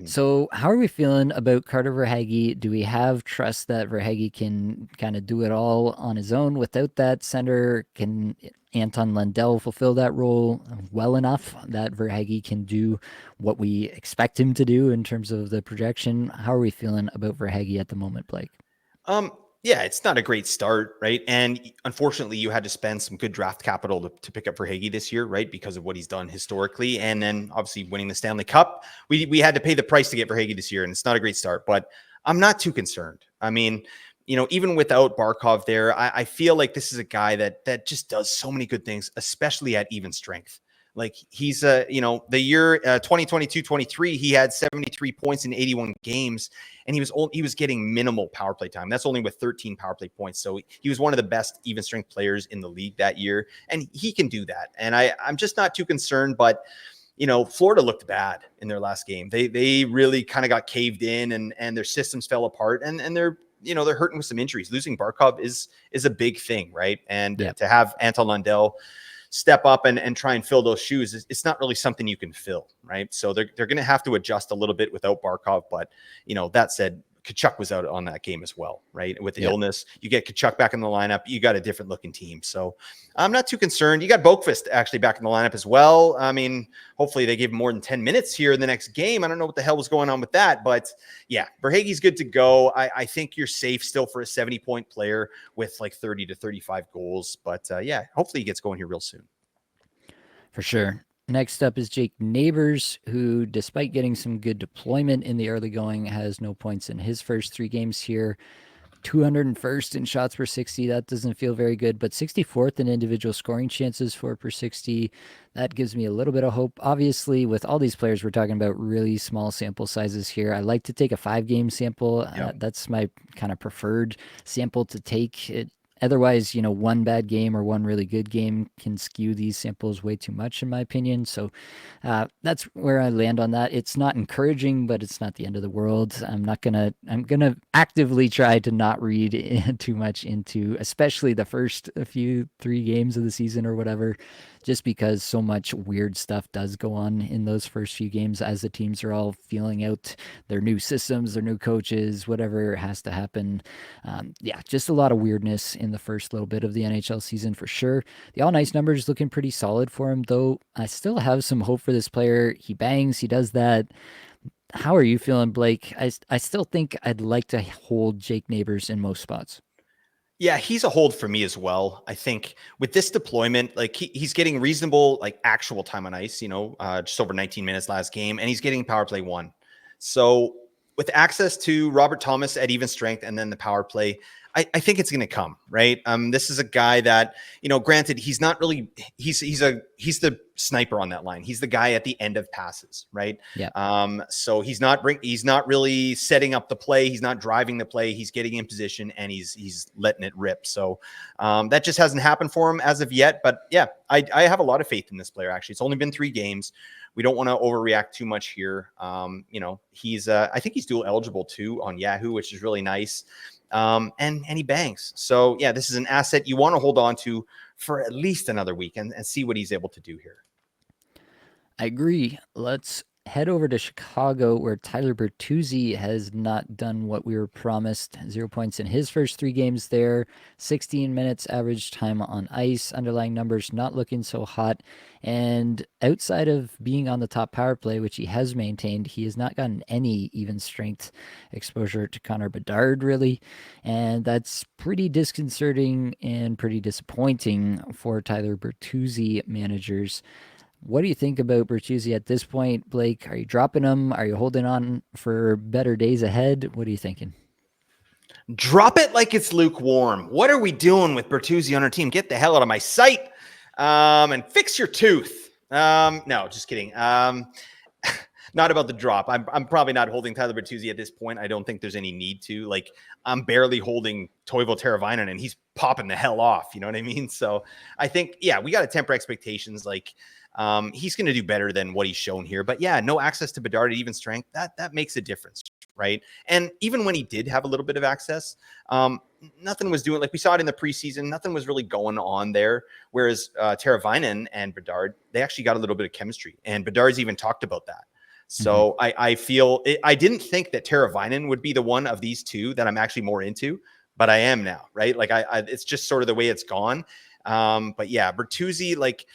So, how are we feeling about Carter Verhaeghe? Do we have trust that Verhaeghe can kind of do it all on his own without that center? Can Anton Lundell fulfill that role well enough that Verhaeghe can do what we expect him to do in terms of the projection? How are we feeling about Verhaeghe at the moment, Blake? Yeah, it's not a great start, right? And unfortunately, you had to spend some good draft capital to pick up Verhaeghe this year, right? Because of what he's done historically. And then obviously winning the Stanley Cup. We had to pay the price to get Verhaeghe this year, and it's not a great start, but I'm not too concerned. I mean, even without Barkov there, I feel like this is a guy that just does so many good things, especially at even strength. Like he's the year 2022-23, he had 73 points in 81 games, and he was getting minimal power play time. That's only with 13 power play points. So he was one of the best even strength players in the league that year, and he can do that. And I'm just not too concerned, but Florida looked bad in their last game. They really kind of got caved in, and their systems fell apart, and they're hurting with some injuries. Losing Barkov is a big thing, right? And to have Anton Lundell step up and try and fill those shoes, it's not really something you can fill, right? So they're going to have to adjust a little bit without Barkov. But, that said, Kachuk was out on that game as well, right? With the illness, you get Kachuk back in the lineup, you got a different looking team. So I'm not too concerned. You got Boqvist actually back in the lineup as well. I mean, hopefully they gave him more than 10 minutes here in the next game. I don't know what the hell was going on with that, but yeah, Verhaeghe's good to go. I think you're safe still for a 70-point player with like 30 to 35 goals. But yeah, hopefully he gets going here real soon. For sure. Next up is Jake Neighbors, who, despite getting some good deployment in the early going, has no points in his first 3 games here. 201st in shots per 60. That doesn't feel very good, but 64th in individual scoring chances, 4 per 60. That gives me a little bit of hope. Obviously, with all these players, we're talking about really small sample sizes here. I like to take a 5-game sample. That's my kind of preferred sample to take. Otherwise, one bad game or one really good game can skew these samples way too much, in my opinion. So that's where I land on that. It's not encouraging, but it's not the end of the world. I'm gonna actively try to not read too much into, especially the first few 3 games of the season or whatever, just because so much weird stuff does go on in those first few games as the teams are all feeling out their new systems, their new coaches, whatever has to happen. Yeah, just a lot of weirdness in the first little bit of the NHL season for sure. The all nice numbers looking pretty solid for him, though. I still have some hope for this player. He bangs, he does that. How are you feeling, Blake? I still think I'd like to hold Jake Neighbors in most spots. Yeah, he's a hold for me as well. I think with this deployment, like he's getting reasonable, like actual time on ice, just over 19 minutes last game, and he's getting power play 1. So with access to Robert Thomas at even strength and then the power play, I think it's going to come, right? This is a guy that, granted, he's not really, he's the sniper on that line. He's the guy at the end of passes, right? Yeah. So he's not really setting up the play. He's not driving the play. He's getting in position and he's letting it rip. So that just hasn't happened for him as of yet. But yeah, I have a lot of faith in this player. Actually, it's only been 3 games. We don't want to overreact too much here. He's I think he's dual eligible too on Yahoo, which is really nice. And he bangs. So yeah, this is an asset you want to hold on to for at least another week and see what he's able to do here. I agree. Let's head over to Chicago, where Tyler Bertuzzi has not done what we were promised. 0 points in his first 3 games there, 16 minutes average time on ice. Underlying numbers not looking so hot. And outside of being on the top power play, which he has maintained, he has not gotten any even strength exposure to Connor Bedard, really. And that's pretty disconcerting and pretty disappointing for Tyler Bertuzzi managers. What do you think about Bertuzzi at this point, Blake? Are you dropping him? Are you holding on for better days ahead? What are you thinking? Drop it like it's lukewarm. What are we doing with Bertuzzi on our team? Get the hell out of my sight and fix your tooth. No, just kidding. Not about the drop. I'm probably not holding Tyler Bertuzzi at this point. I don't think there's any need to. Like, I'm barely holding Toivo Teravainen, and he's popping the hell off. You know what I mean? So I think, yeah, we got to temper expectations. Like, he's going to do better than what he's shown here. But yeah, no access to Bedard at even strength, that makes a difference, right? And even when he did have a little bit of access, nothing was doing, like we saw it in the preseason, nothing was really going on there. Whereas Teravainen and Bedard, they actually got a little bit of chemistry. And Bedard's even talked about that. So I feel I didn't think that Teravainen would be the one of these two that I'm actually more into, but I am now, right? Like it's just sort of the way it's gone. But yeah, Bertuzzi, like,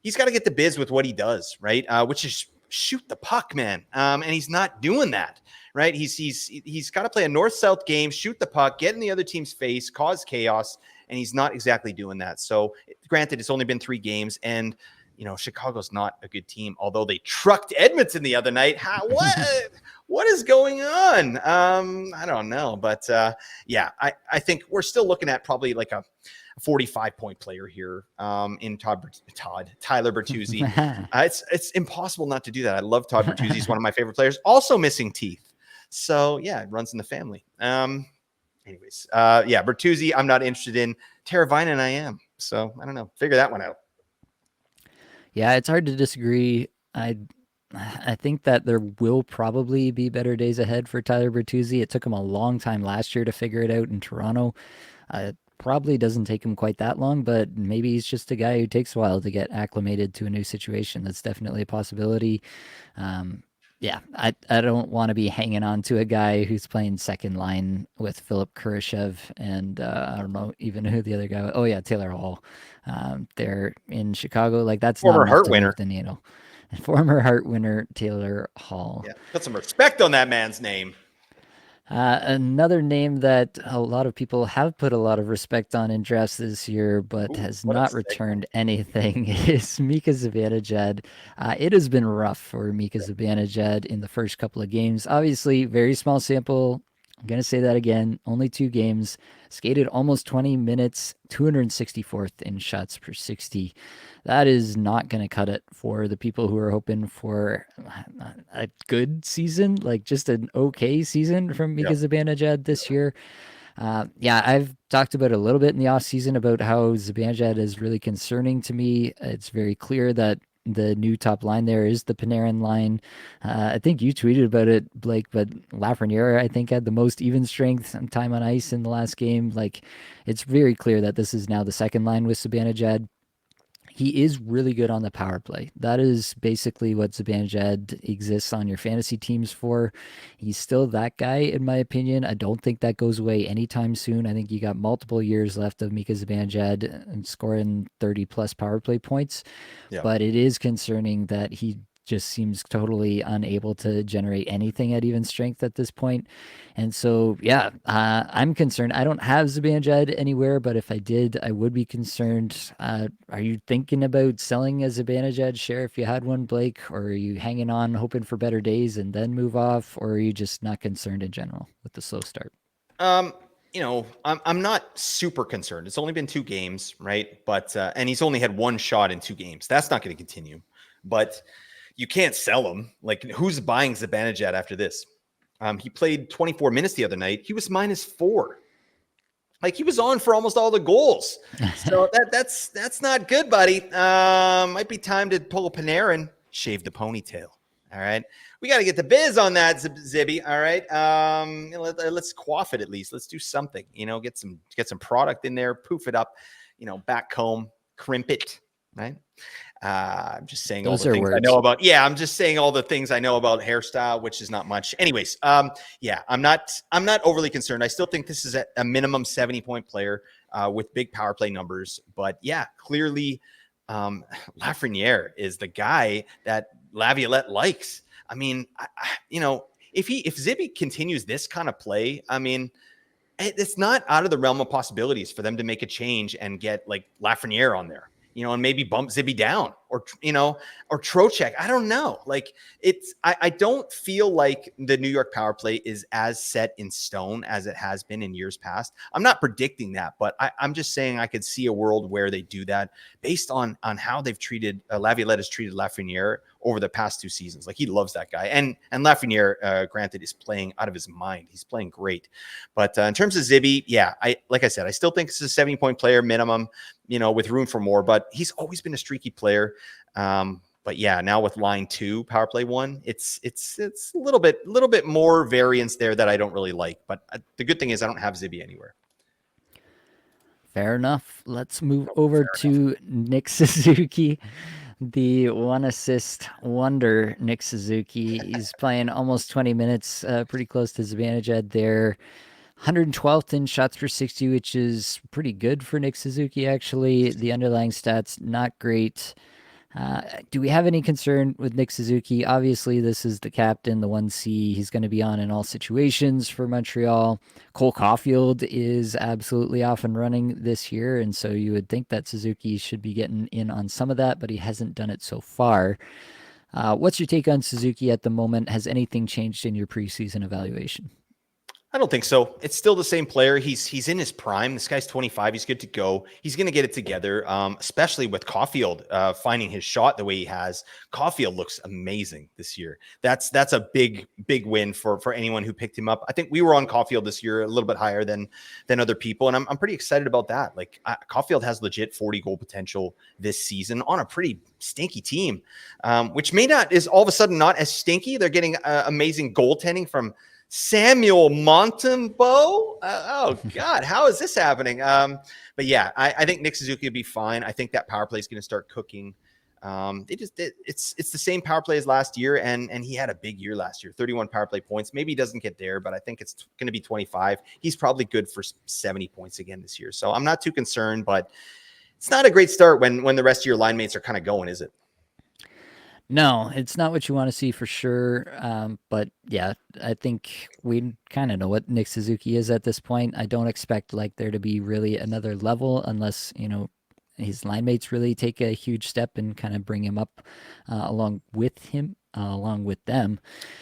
he's got to get the biz with what he does, right? Which is shoot the puck, man. And he's not doing that, right? He's got to play a north-south game, shoot the puck, get in the other team's face, cause chaos, and he's not exactly doing that. So granted, it's only been 3 games, and Chicago's not a good team, although they trucked Edmonton the other night. What is going on? I don't know. But yeah, I think we're still looking at probably like a 45-point player here in Tyler Bertuzzi. It's impossible not to do that. I love Todd Bertuzzi. He's one of my favorite players. Also missing teeth. So yeah, it runs in the family. Anyways, yeah, Bertuzzi, I'm not interested in. Teravainen, I am. So I don't know. Figure that one out. Yeah, it's hard to disagree. I think that there will probably be better days ahead for Tyler Bertuzzi. It took him a long time last year to figure it out in Toronto. It probably doesn't take him quite that long, but maybe he's just a guy who takes a while to get acclimated to a new situation. That's definitely a possibility. Yeah, I don't want to be hanging on to a guy who's playing second line with Philip Kurashev and I don't know even who the other guy was. Oh yeah, Taylor Hall. They're in Chicago. Like, that's not Former enough Hart to winner. move the needle. Former Hart winner Taylor Hall. Yeah, put some respect on that man's name. Another name that a lot of people have put a lot of respect on in drafts this year, but has not returned anything, is Mika Zibanejad. It has been rough for Mika Zibanejad in the first couple of games. Obviously, very small sample. I'm going to say that again. Only 2 games. Skated almost 20 minutes, 264th in shots per 60. That is not going to cut it for the people who are hoping for a good season, like just an okay season from Mika Zibanejad this year. Yeah, I've talked about a little bit in the off season about how Zibanejad is really concerning to me. It's very clear that the new top line there is the Panarin line. I think you tweeted about it, Blake, but Lafreniere, I think, had the most even strength and time on ice in the last game. Like, it's very clear that this is now the second line with Zibanejad. He is really good on the power play. That is basically what Zibanejad exists on your fantasy teams for. He's still that guy, in my opinion. I don't think that goes away anytime soon. I think you got multiple years left of Mika Zibanejad and scoring 30 plus power play points. Yeah. But it is concerning that he just seems totally unable to generate anything at even strength at this point. And so, yeah, I'm concerned. I don't have Zibanejad anywhere, but if I did, I would be concerned. Are you thinking about selling a Zibanejad share if you had one, Blake? Or are you hanging on, hoping for better days and then move off? Or are you just not concerned in general with the slow start? Um, I'm not super concerned. It's only been 2 games, right? But and he's only had 1 shot in 2 games. That's not going to continue. But you can't sell him. Like, who's buying Zibanejad after this? He played 24 minutes the other night. He was -4. Like, he was on for almost all the goals. So that's not good, buddy. Might be time to pull a Panarin, shave the ponytail. All right. We got to get the biz on that, Zibby. All right. Let's quaff it at least. Let's do something. Get some product in there, poof it up, back comb, crimp it. Right. I'm just saying all Those the are things I words. know about. Yeah, I'm just saying all the things I know about hairstyle, which is not much. Anyways, yeah, I'm not overly concerned. I still think this is a minimum 70-point player with big power play numbers. But yeah, clearly, Lafreniere is the guy that Laviolette likes. I mean, if Zibby continues this kind of play, I mean, it's not out of the realm of possibilities for them to make a change and get like Lafreniere on there, and maybe bump Zibby down or Trocheck. I don't know. Like, I don't feel like the New York power play is as set in stone as it has been in years past. I'm not predicting that, but I'm just saying I could see a world where they do that based on how they've treated Laviolette has treated Lafreniere over the past 2 seasons. Like, he loves that guy. And Lafreniere, granted, is playing out of his mind. He's playing great. But in terms of Zibby, yeah, like I said, I still think this is a 70-point player minimum, with room for more, but he's always been a streaky player. But yeah, now with line 2, power play 1, it's a little bit more variance there that I don't really like. But the good thing is I don't have Zibby anywhere. Fair enough. Let's move over to Nick Suzuki, the 1 assist wonder. Nick Suzuki, he's playing almost 20 minutes, pretty close to Zibanejad there. 112th in shots per 60, which is pretty good for Nick Suzuki, actually. The underlying stats, not great. Do we have any concern with Nick Suzuki? Obviously, this is the captain, the 1C. He's going to be on in all situations for Montreal. Cole Caulfield is absolutely off and running this year, and so you would think that Suzuki should be getting in on some of that, but he hasn't done it so far. What's your take on Suzuki at the moment? Has anything changed in your preseason evaluation? I don't think so. It's still the same player. He's in his prime. This guy's 25. He's good to go. He's going to get it together, especially with Caulfield finding his shot the way he has. Caulfield looks amazing this year. That's a big win for anyone who picked him up. I think we were on Caulfield this year a little bit higher than other people, and I'm pretty excited about that. Like, Caulfield has legit 40 goal potential this season on a pretty stinky team, which may not is all of a sudden not as stinky. They're getting amazing goaltending from Samuel Montembeau. Oh God, how is this happening? But yeah, I think Nick Suzuki will be fine. I think that power play is going to start cooking. It's the same power play as last year, and he had a big year last year, 31 power play points. Maybe he doesn't get there, but I think it's going to be 25. He's probably good for 70 points again this year. So I'm not too concerned, but it's not a great start when the rest of your line mates are kind of going, is it? No, it's not what you want to see for sure. But yeah, I think we kind of know what Nick Suzuki is at this point. I don't expect like there to be really another level unless, his line mates really take a huge step and kind of bring him up along with him, along with them.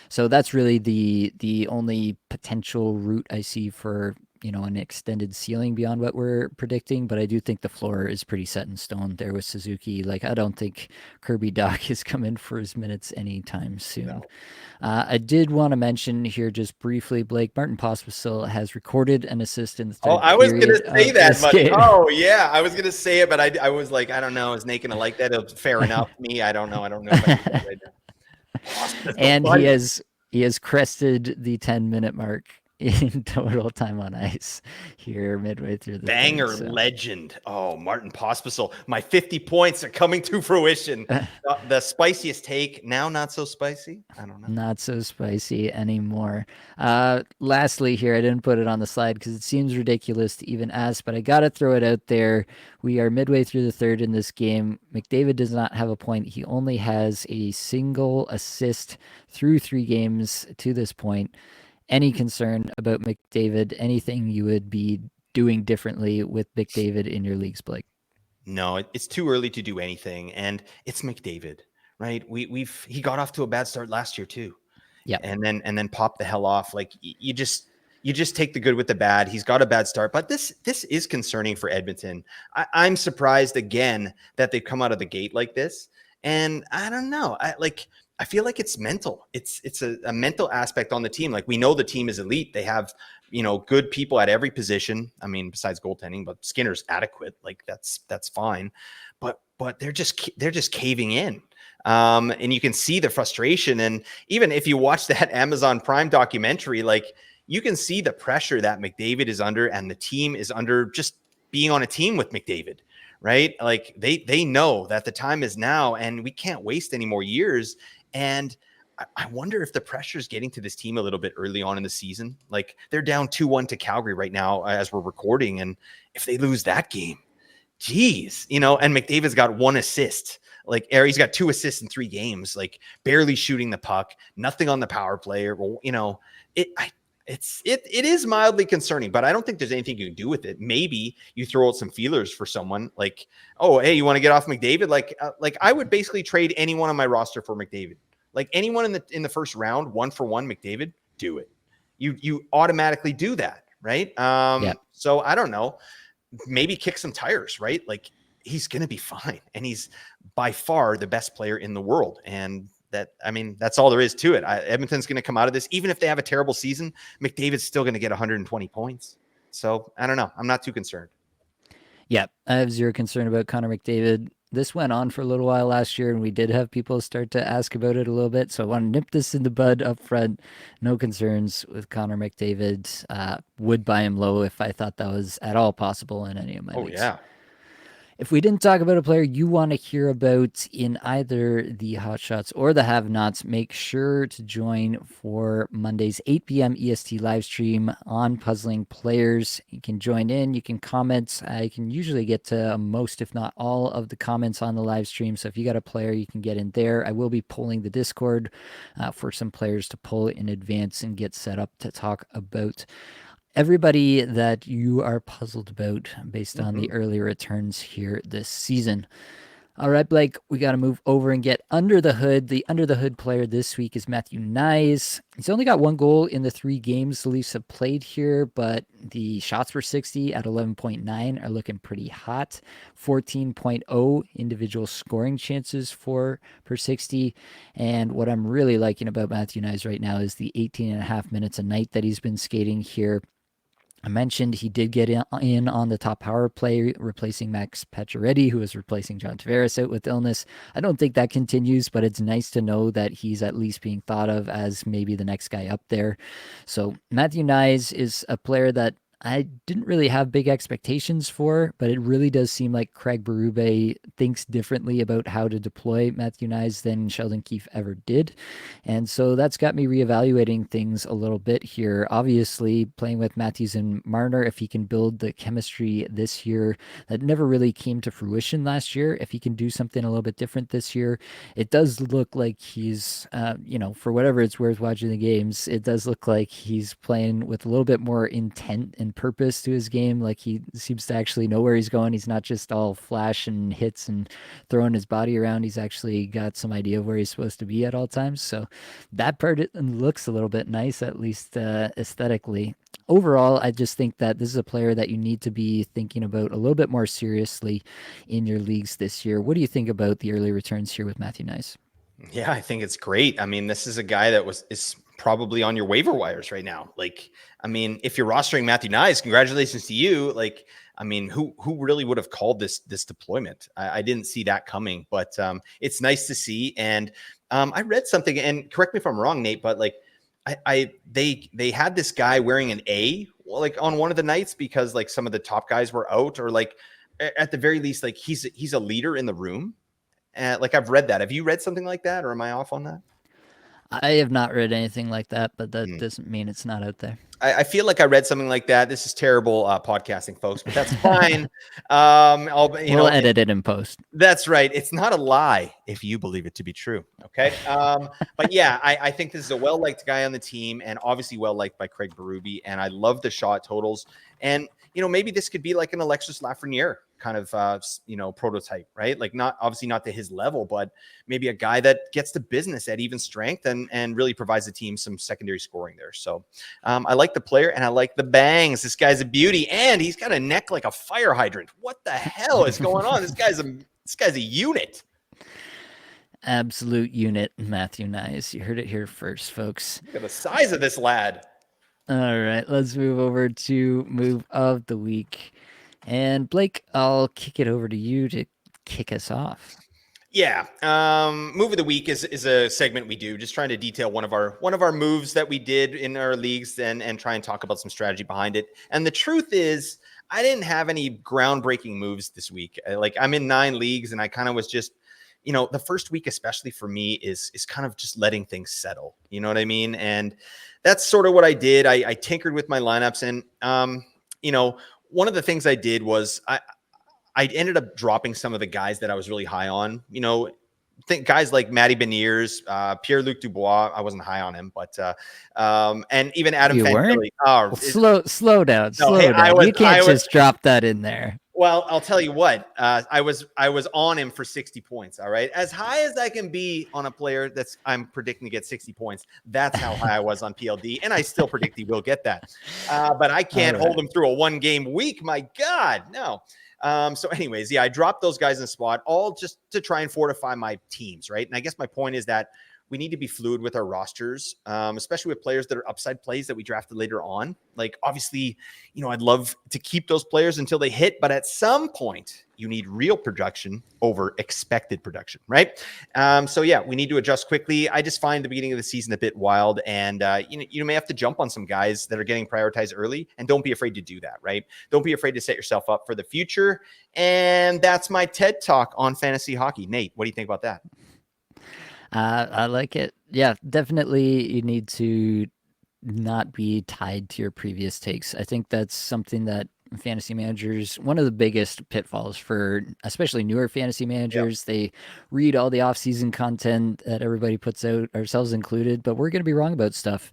So that's really the only potential route I see for an extended ceiling beyond what we're predicting, but I do think the floor is pretty set in stone there with Suzuki. Like, I don't think Kirby Dach is coming for his minutes anytime soon. No. I did want to mention here just briefly, Blake, Martin Pospisil has recorded an assist in the Oh, third I was gonna period say of that, this buddy. game. Oh yeah, I was gonna say it, but I was like, I don't know, is Nate gonna like that? It was fair enough. Me, I don't know. I don't know if I do that right now. Hospital, And buddy. he has crested the 10-minute mark in total time on ice here midway through the third. Banger So legend. Oh, Martin Pospisil. My 50 points are coming to fruition. The spiciest take, now not so spicy. I don't know. not so spicy anymore. Lastly, here, I didn't put it on the slide because it seems ridiculous to even ask, but I got to throw it out there. We are midway through the third in this game. McDavid does not have a point. He only has a single assist through 3 games to this point. Any concern about McDavid? Anything you would be doing differently with McDavid in your leagues, Blake? No, it's too early to do anything, and it's McDavid, right? He got off to a bad start last year too, Yeah. and then popped the hell off. Like you just take the good with the bad. He's got a bad start, but this is concerning for Edmonton. I'm surprised again that they've come out of the gate like this, and I don't know. I feel like it's mental. It's a mental aspect on the team. Like, we know the team is elite. They have, good people at every position. I mean, besides goaltending, but Skinner's adequate. Like, that's fine. But they're just caving in. And you can see the frustration. And even if you watch that Amazon Prime documentary, like, you can see the pressure that McDavid is under, and the team is under, just being on a team with McDavid, right? Like, they know that the time is now, and we can't waste any more years. And I wonder if the pressure is getting to this team a little bit early on in the season. Like, they're down 2-1 to Calgary right now as we're recording. And if they lose that game, geez, and McDavid's got 1 assist. Like, he's got 2 assists in 3 games, like, barely shooting the puck, nothing on the power play. Or, it is mildly concerning, but I don't think there's anything you can do with it. Maybe you throw out some feelers for someone, like, oh, hey, you want to get off McDavid? Like I would basically trade anyone on my roster for McDavid. Like, anyone in the first round, 1-for-1 McDavid, do it. You automatically do that, right? Yeah. So I don't know. Maybe kick some tires, right? Like, he's going to be fine, and he's by far the best player in the world. And that's all there is to it. Edmonton's going to come out of this. Even if they have a terrible season, McDavid's still going to get 120 points. So I don't know. I'm not too concerned. Yeah, I have zero concern about Connor McDavid. This went on for a little while last year, and we did have people start to ask about it a little bit. So I want to nip this in the bud up front. No concerns with Connor McDavid. Would buy him low if I thought that was at all possible in any of my leagues. Yeah. If we didn't talk about a player you want to hear about in either the Hot Shots or the Have Nots, make sure to join for Monday's 8 p.m. EST live stream on Puzzling Players. You can join in, you can comment. I can usually get to most, if not all, of the comments on the live stream. So if you got a player, you can get in there. I will be polling the Discord for some players to pull in advance and get set up to talk about everybody that you are puzzled about based on the early returns here this season. All right, Blake, we got to move over and get under the hood. The under the hood player this week is Matthew Nyes. He's only got 1 goal in the 3 games the Leafs have played here, but the shots per 60 at 11.9 are looking pretty hot. 14.0 individual scoring chances per 60. And what I'm really liking about Matthew Nyes right now is the 18.5 minutes a night that he's been skating here. I mentioned he did get in on the top power play, replacing Max Pacioretty, who is replacing John Tavares out with illness. I don't think that continues, but it's nice to know that he's at least being thought of as maybe the next guy up there. So Matthew Nyes is a player that I didn't really have big expectations for, but it really does seem like Craig Berube thinks differently about how to deploy Matthew Nyes than Sheldon Keefe ever did. And so that's got me reevaluating things a little bit here. Obviously, playing with Matthews and Marner, if he can build the chemistry this year, that never really came to fruition last year. If he can do something a little bit different this year, it does look like he's, for whatever it's worth watching the games, it does look like he's playing with a little bit more intent and purpose to his game. Like, he seems to actually know where he's going. He's not just all flash and hits and throwing his body around. He's actually got some idea of where he's supposed to be at all times. So that part looks a little bit nice, at least aesthetically. overall, I just think that this is a player that you need to be thinking about a little bit more seriously in your leagues this year. What do you think about the early returns here with Matthew Nice? Yeah, I think it's great. I mean, this is a guy that is probably on your waiver wires right now. Like, I mean, if you're rostering Matthew Nyes, congratulations to you. Like, I mean, who really would have called this deployment? I didn't see that coming, but it's nice to see. And I read something, and correct me if I'm wrong, Nate, but like, they had this guy wearing an A like on one of the nights because like some of the top guys were out, or like at the very least, like he's a leader in the room. Like I've read that. Have you read something like that, or am I off on that? I have not read anything like that, but that Hmm. doesn't mean it's not out there. I feel like I read something like that. This is terrible podcasting, folks, but that's fine. We'll edit it in post. That's right. It's not a lie if you believe it to be true. Okay. But yeah, I think this is a well liked guy on the team, and obviously well liked by Craig Berube. And I love the shot totals. And maybe this could be like an Alexis Lafreniere kind of prototype, right? Like not obviously not to his level, but maybe a guy that gets to business at even strength and really provides the team some secondary scoring there. So I like the player and I like the bangs. This guy's a beauty, and he's got a neck like a fire hydrant. What the hell is going on? This guy's a unit. Absolute unit, Matthew Nice. You heard it here first, folks. Look at the size of this lad. All right, let's move over to move of the week. And Blake, I'll kick it over to you to kick us off. Yeah, move of the week is a segment we do, just trying to detail one of our moves that we did in our leagues and try and talk about some strategy behind it. And the truth is, I didn't have any groundbreaking moves this week. Like I'm in 9 leagues, and I kind of was just, the first week, especially for me, is kind of just letting things settle. You know what I mean? And that's sort of what I did. I tinkered with my lineups, and one of the things I did was I ended up dropping some of the guys that I was really high on. Think guys like Matty Beniers, Pierre-Luc Dubois. I wasn't high on him, but and even Adam You weren't? Fantilli. Oh, well, slow down. No, hey, You can't just drop that in there. Well, I'll tell you what. I was on him for 60 points. All right, as high as I can be on a player that's I'm predicting to get 60 points. That's how high I was on PLD, and I still predict he will get that. But I can't hold him through a 1-game week. My God, no. So anyways, yeah, I dropped those guys in the spot, all just to try and fortify my teams, right? And I guess my point is that we need to be fluid with our rosters, especially with players that are upside plays that we drafted later on. Like, obviously, I'd love to keep those players until they hit, but at some point, you need real production over expected production, right? So yeah, we need to adjust quickly. I just find the beginning of the season a bit wild, and you may have to jump on some guys that are getting prioritized early, and don't be afraid to do that, right? Don't be afraid to set yourself up for the future. And that's my TED Talk on fantasy hockey. Nate, what do you think about that? I like it. Yeah, definitely you need to not be tied to your previous takes. I think that's something that fantasy managers, one of the biggest pitfalls for especially newer fantasy managers. Yep. They read all the off-season content that everybody puts out, ourselves included, but we're going to be wrong about stuff.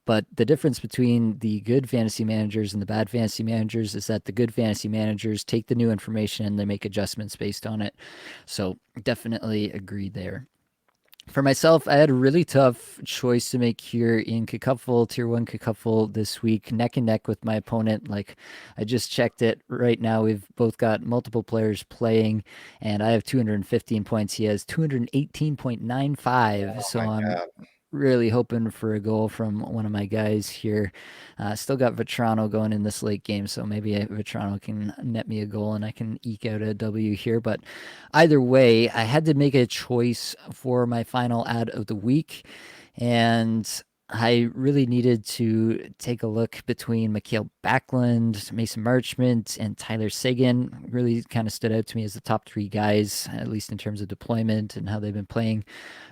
But the difference between the good fantasy managers and the bad fantasy managers is that the good fantasy managers take the new information and they make adjustments based on it. So definitely agree there. For myself, I had a really tough choice to make here in Cacuffle, Tier 1 Cacuffle this week, neck and neck with my opponent. Like, I just checked it right now. We've both got multiple players playing, and I have 215 points. He has 218.95. So I'm really hoping for a goal from one of my guys here. Still got Vetrano going in this late game, so maybe Vetrano can net me a goal and I can eke out a W here. But either way, I had to make a choice for my final ad of the week, and I really needed to take a look between Mikael Backlund, Mason Marchment, and Tyler Seguin. Really kind of stood out to me as the top 3 guys, at least in terms of deployment and how they've been playing.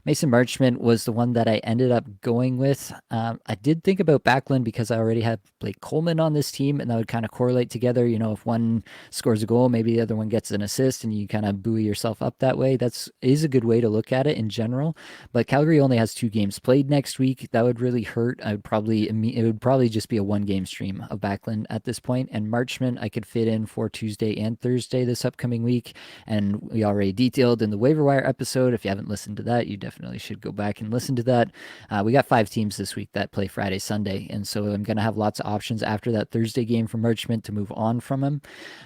Mason Marchment was the one that I ended up going with. I did think about Backlund because I already had Blake Coleman on this team, and that would kind of correlate together. If one scores a goal, maybe the other one gets an assist, and you kind of buoy yourself up that way. Is a good way to look at it in general. But Calgary only has 2 games played next week. That would really really hurt, it would probably just be a 1 game stream of Backlund at this point. And Marchment I could fit in for Tuesday and Thursday this upcoming week. And we already detailed in the waiver wire episode. If you haven't listened to that, you definitely should go back and listen to that. We got 5 teams this week that play Friday, Sunday. And so I'm going to have lots of options after that Thursday game for Marchment to move on from him.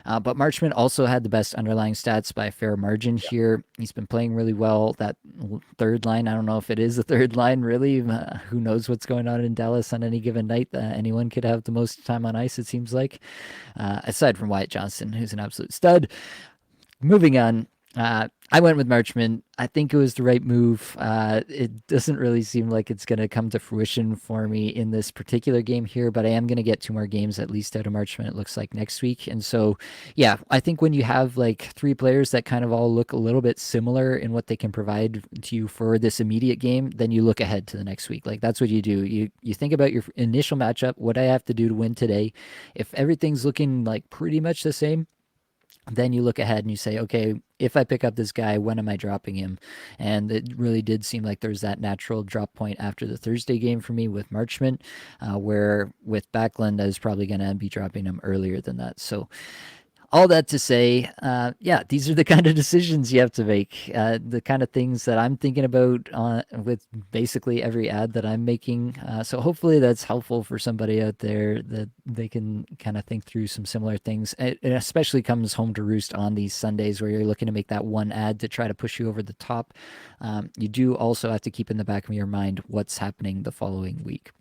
But Marchment also had the best underlying stats by a fair margin here. He's been playing really well. That third line, I don't know if it is a third line, really. Who knows what's going on in Dallas on any given night? Anyone could have the most time on ice, it seems like. Aside from Wyatt Johnston, who's an absolute stud. Moving on, I went with Marchment. I think it was the right move. It doesn't really seem like it's going to come to fruition for me in this particular game here, but I am going to get 2 more games at least out of Marchment, it looks like, next week. And so, yeah, I think when you have like 3 players that kind of all look a little bit similar in what they can provide to you for this immediate game, then you look ahead to the next week. Like, that's what you do. You think about your initial matchup, what I have to do to win today. If everything's looking like pretty much the same, then you look ahead and you say, okay, if I pick up this guy, when am I dropping him? And it really did seem like there's that natural drop point after the Thursday game for me with Marchment, where with Backlund, I was probably going to be dropping him earlier than that. So all that to say, yeah, these are the kind of decisions you have to make, the kind of things that I'm thinking about with basically every ad that I'm making. So hopefully that's helpful for somebody out there, that they can kind of think through some similar things. It especially comes home to roost on these Sundays where you're looking to make that one ad to try to push you over the top. You do also have to keep in the back of your mind what's happening the following week.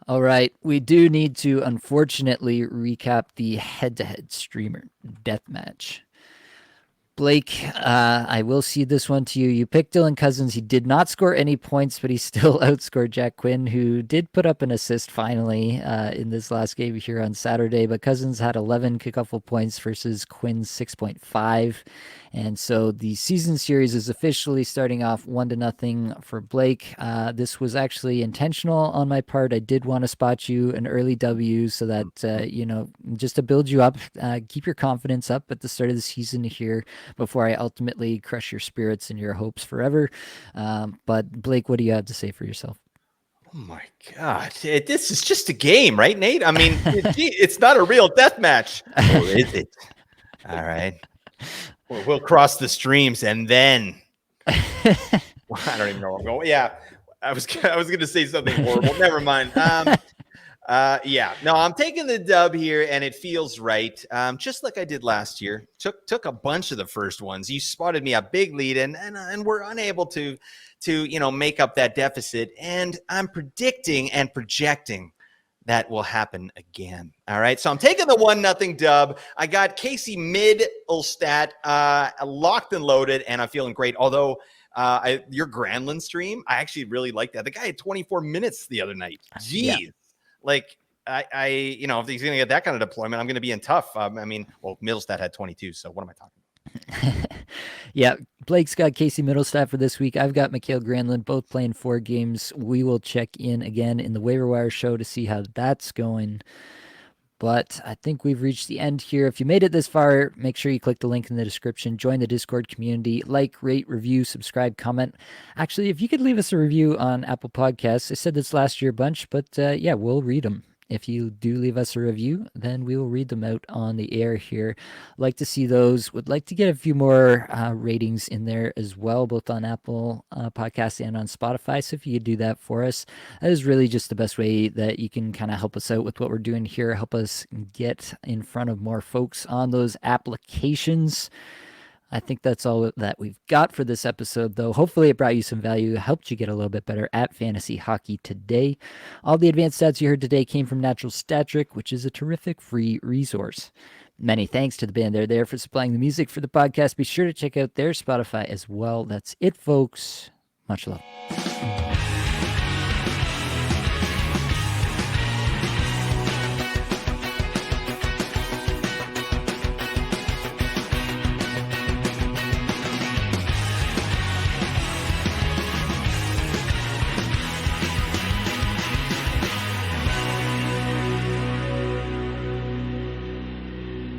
All right, we do need to unfortunately recap the head-to-head streamer deathmatch. Blake, I will cede this one to you. You picked Dylan Cousins. He did not score any points, but he still outscored Jack Quinn, who did put up an assist finally in this last game here on Saturday. But Cousins had 11 kickoff points versus Quinn's 6.5. And so the season series is officially starting off 1-0 for Blake. This was actually intentional on my part. I did want to spot you an early W so that, just to build you up, keep your confidence up at the start of the season here before I ultimately crush your spirits and your hopes forever. But Blake, what do you have to say for yourself? Oh my God. This is just a game, right, Nate? I mean, it's not a real death match. Or is it? All right. We'll cross the streams and then I don't even know where I'm going. Yeah. I was going to say something horrible. Never mind. Yeah, no, I'm taking the dub here, and it feels right. Just like I did last year. Took a bunch of the first ones. You spotted me a big lead, and we're unable to make up that deficit. And I'm predicting and projecting that will happen again. All right, so I'm taking the 1-0 dub. I got Casey Middlestat locked and loaded, and I'm feeling great. Although your Granlund stream, I actually really like that. The guy had 24 minutes the other night. Jeez. Yeah. Like if he's going to get that kind of deployment, I'm going to be in tough. Middlestat had 22. So what am I talking about? Yeah, Blake's got Casey Middlestat for this week. I've got Mikhail Granlund, both playing 4 games. We will check in again in the waiver wire show to see how that's going. But I think we've reached the end here. If you made it this far, make sure you click the link in the description. Join the Discord community. Like, rate, review, subscribe, comment. Actually, if you could leave us a review on Apple Podcasts, I said this last year a bunch, but yeah, we'll read them. If you do leave us a review, then we will read them out on the air here. Like to see those. Would like to get a few more ratings in there as well, both on Apple Podcasts and on Spotify. So if you could do that for us, that is really just the best way that you can kind of help us out with what we're doing here. Help us get in front of more folks on those applications. I think that's all that we've got for this episode, though. Hopefully it brought you some value, helped you get a little bit better at fantasy hockey today. All the advanced stats you heard today came from Natural Stat Trick, which is a terrific free resource. Many thanks to the band there for supplying the music for the podcast. Be sure to check out their Spotify as well. That's it, folks. Much love.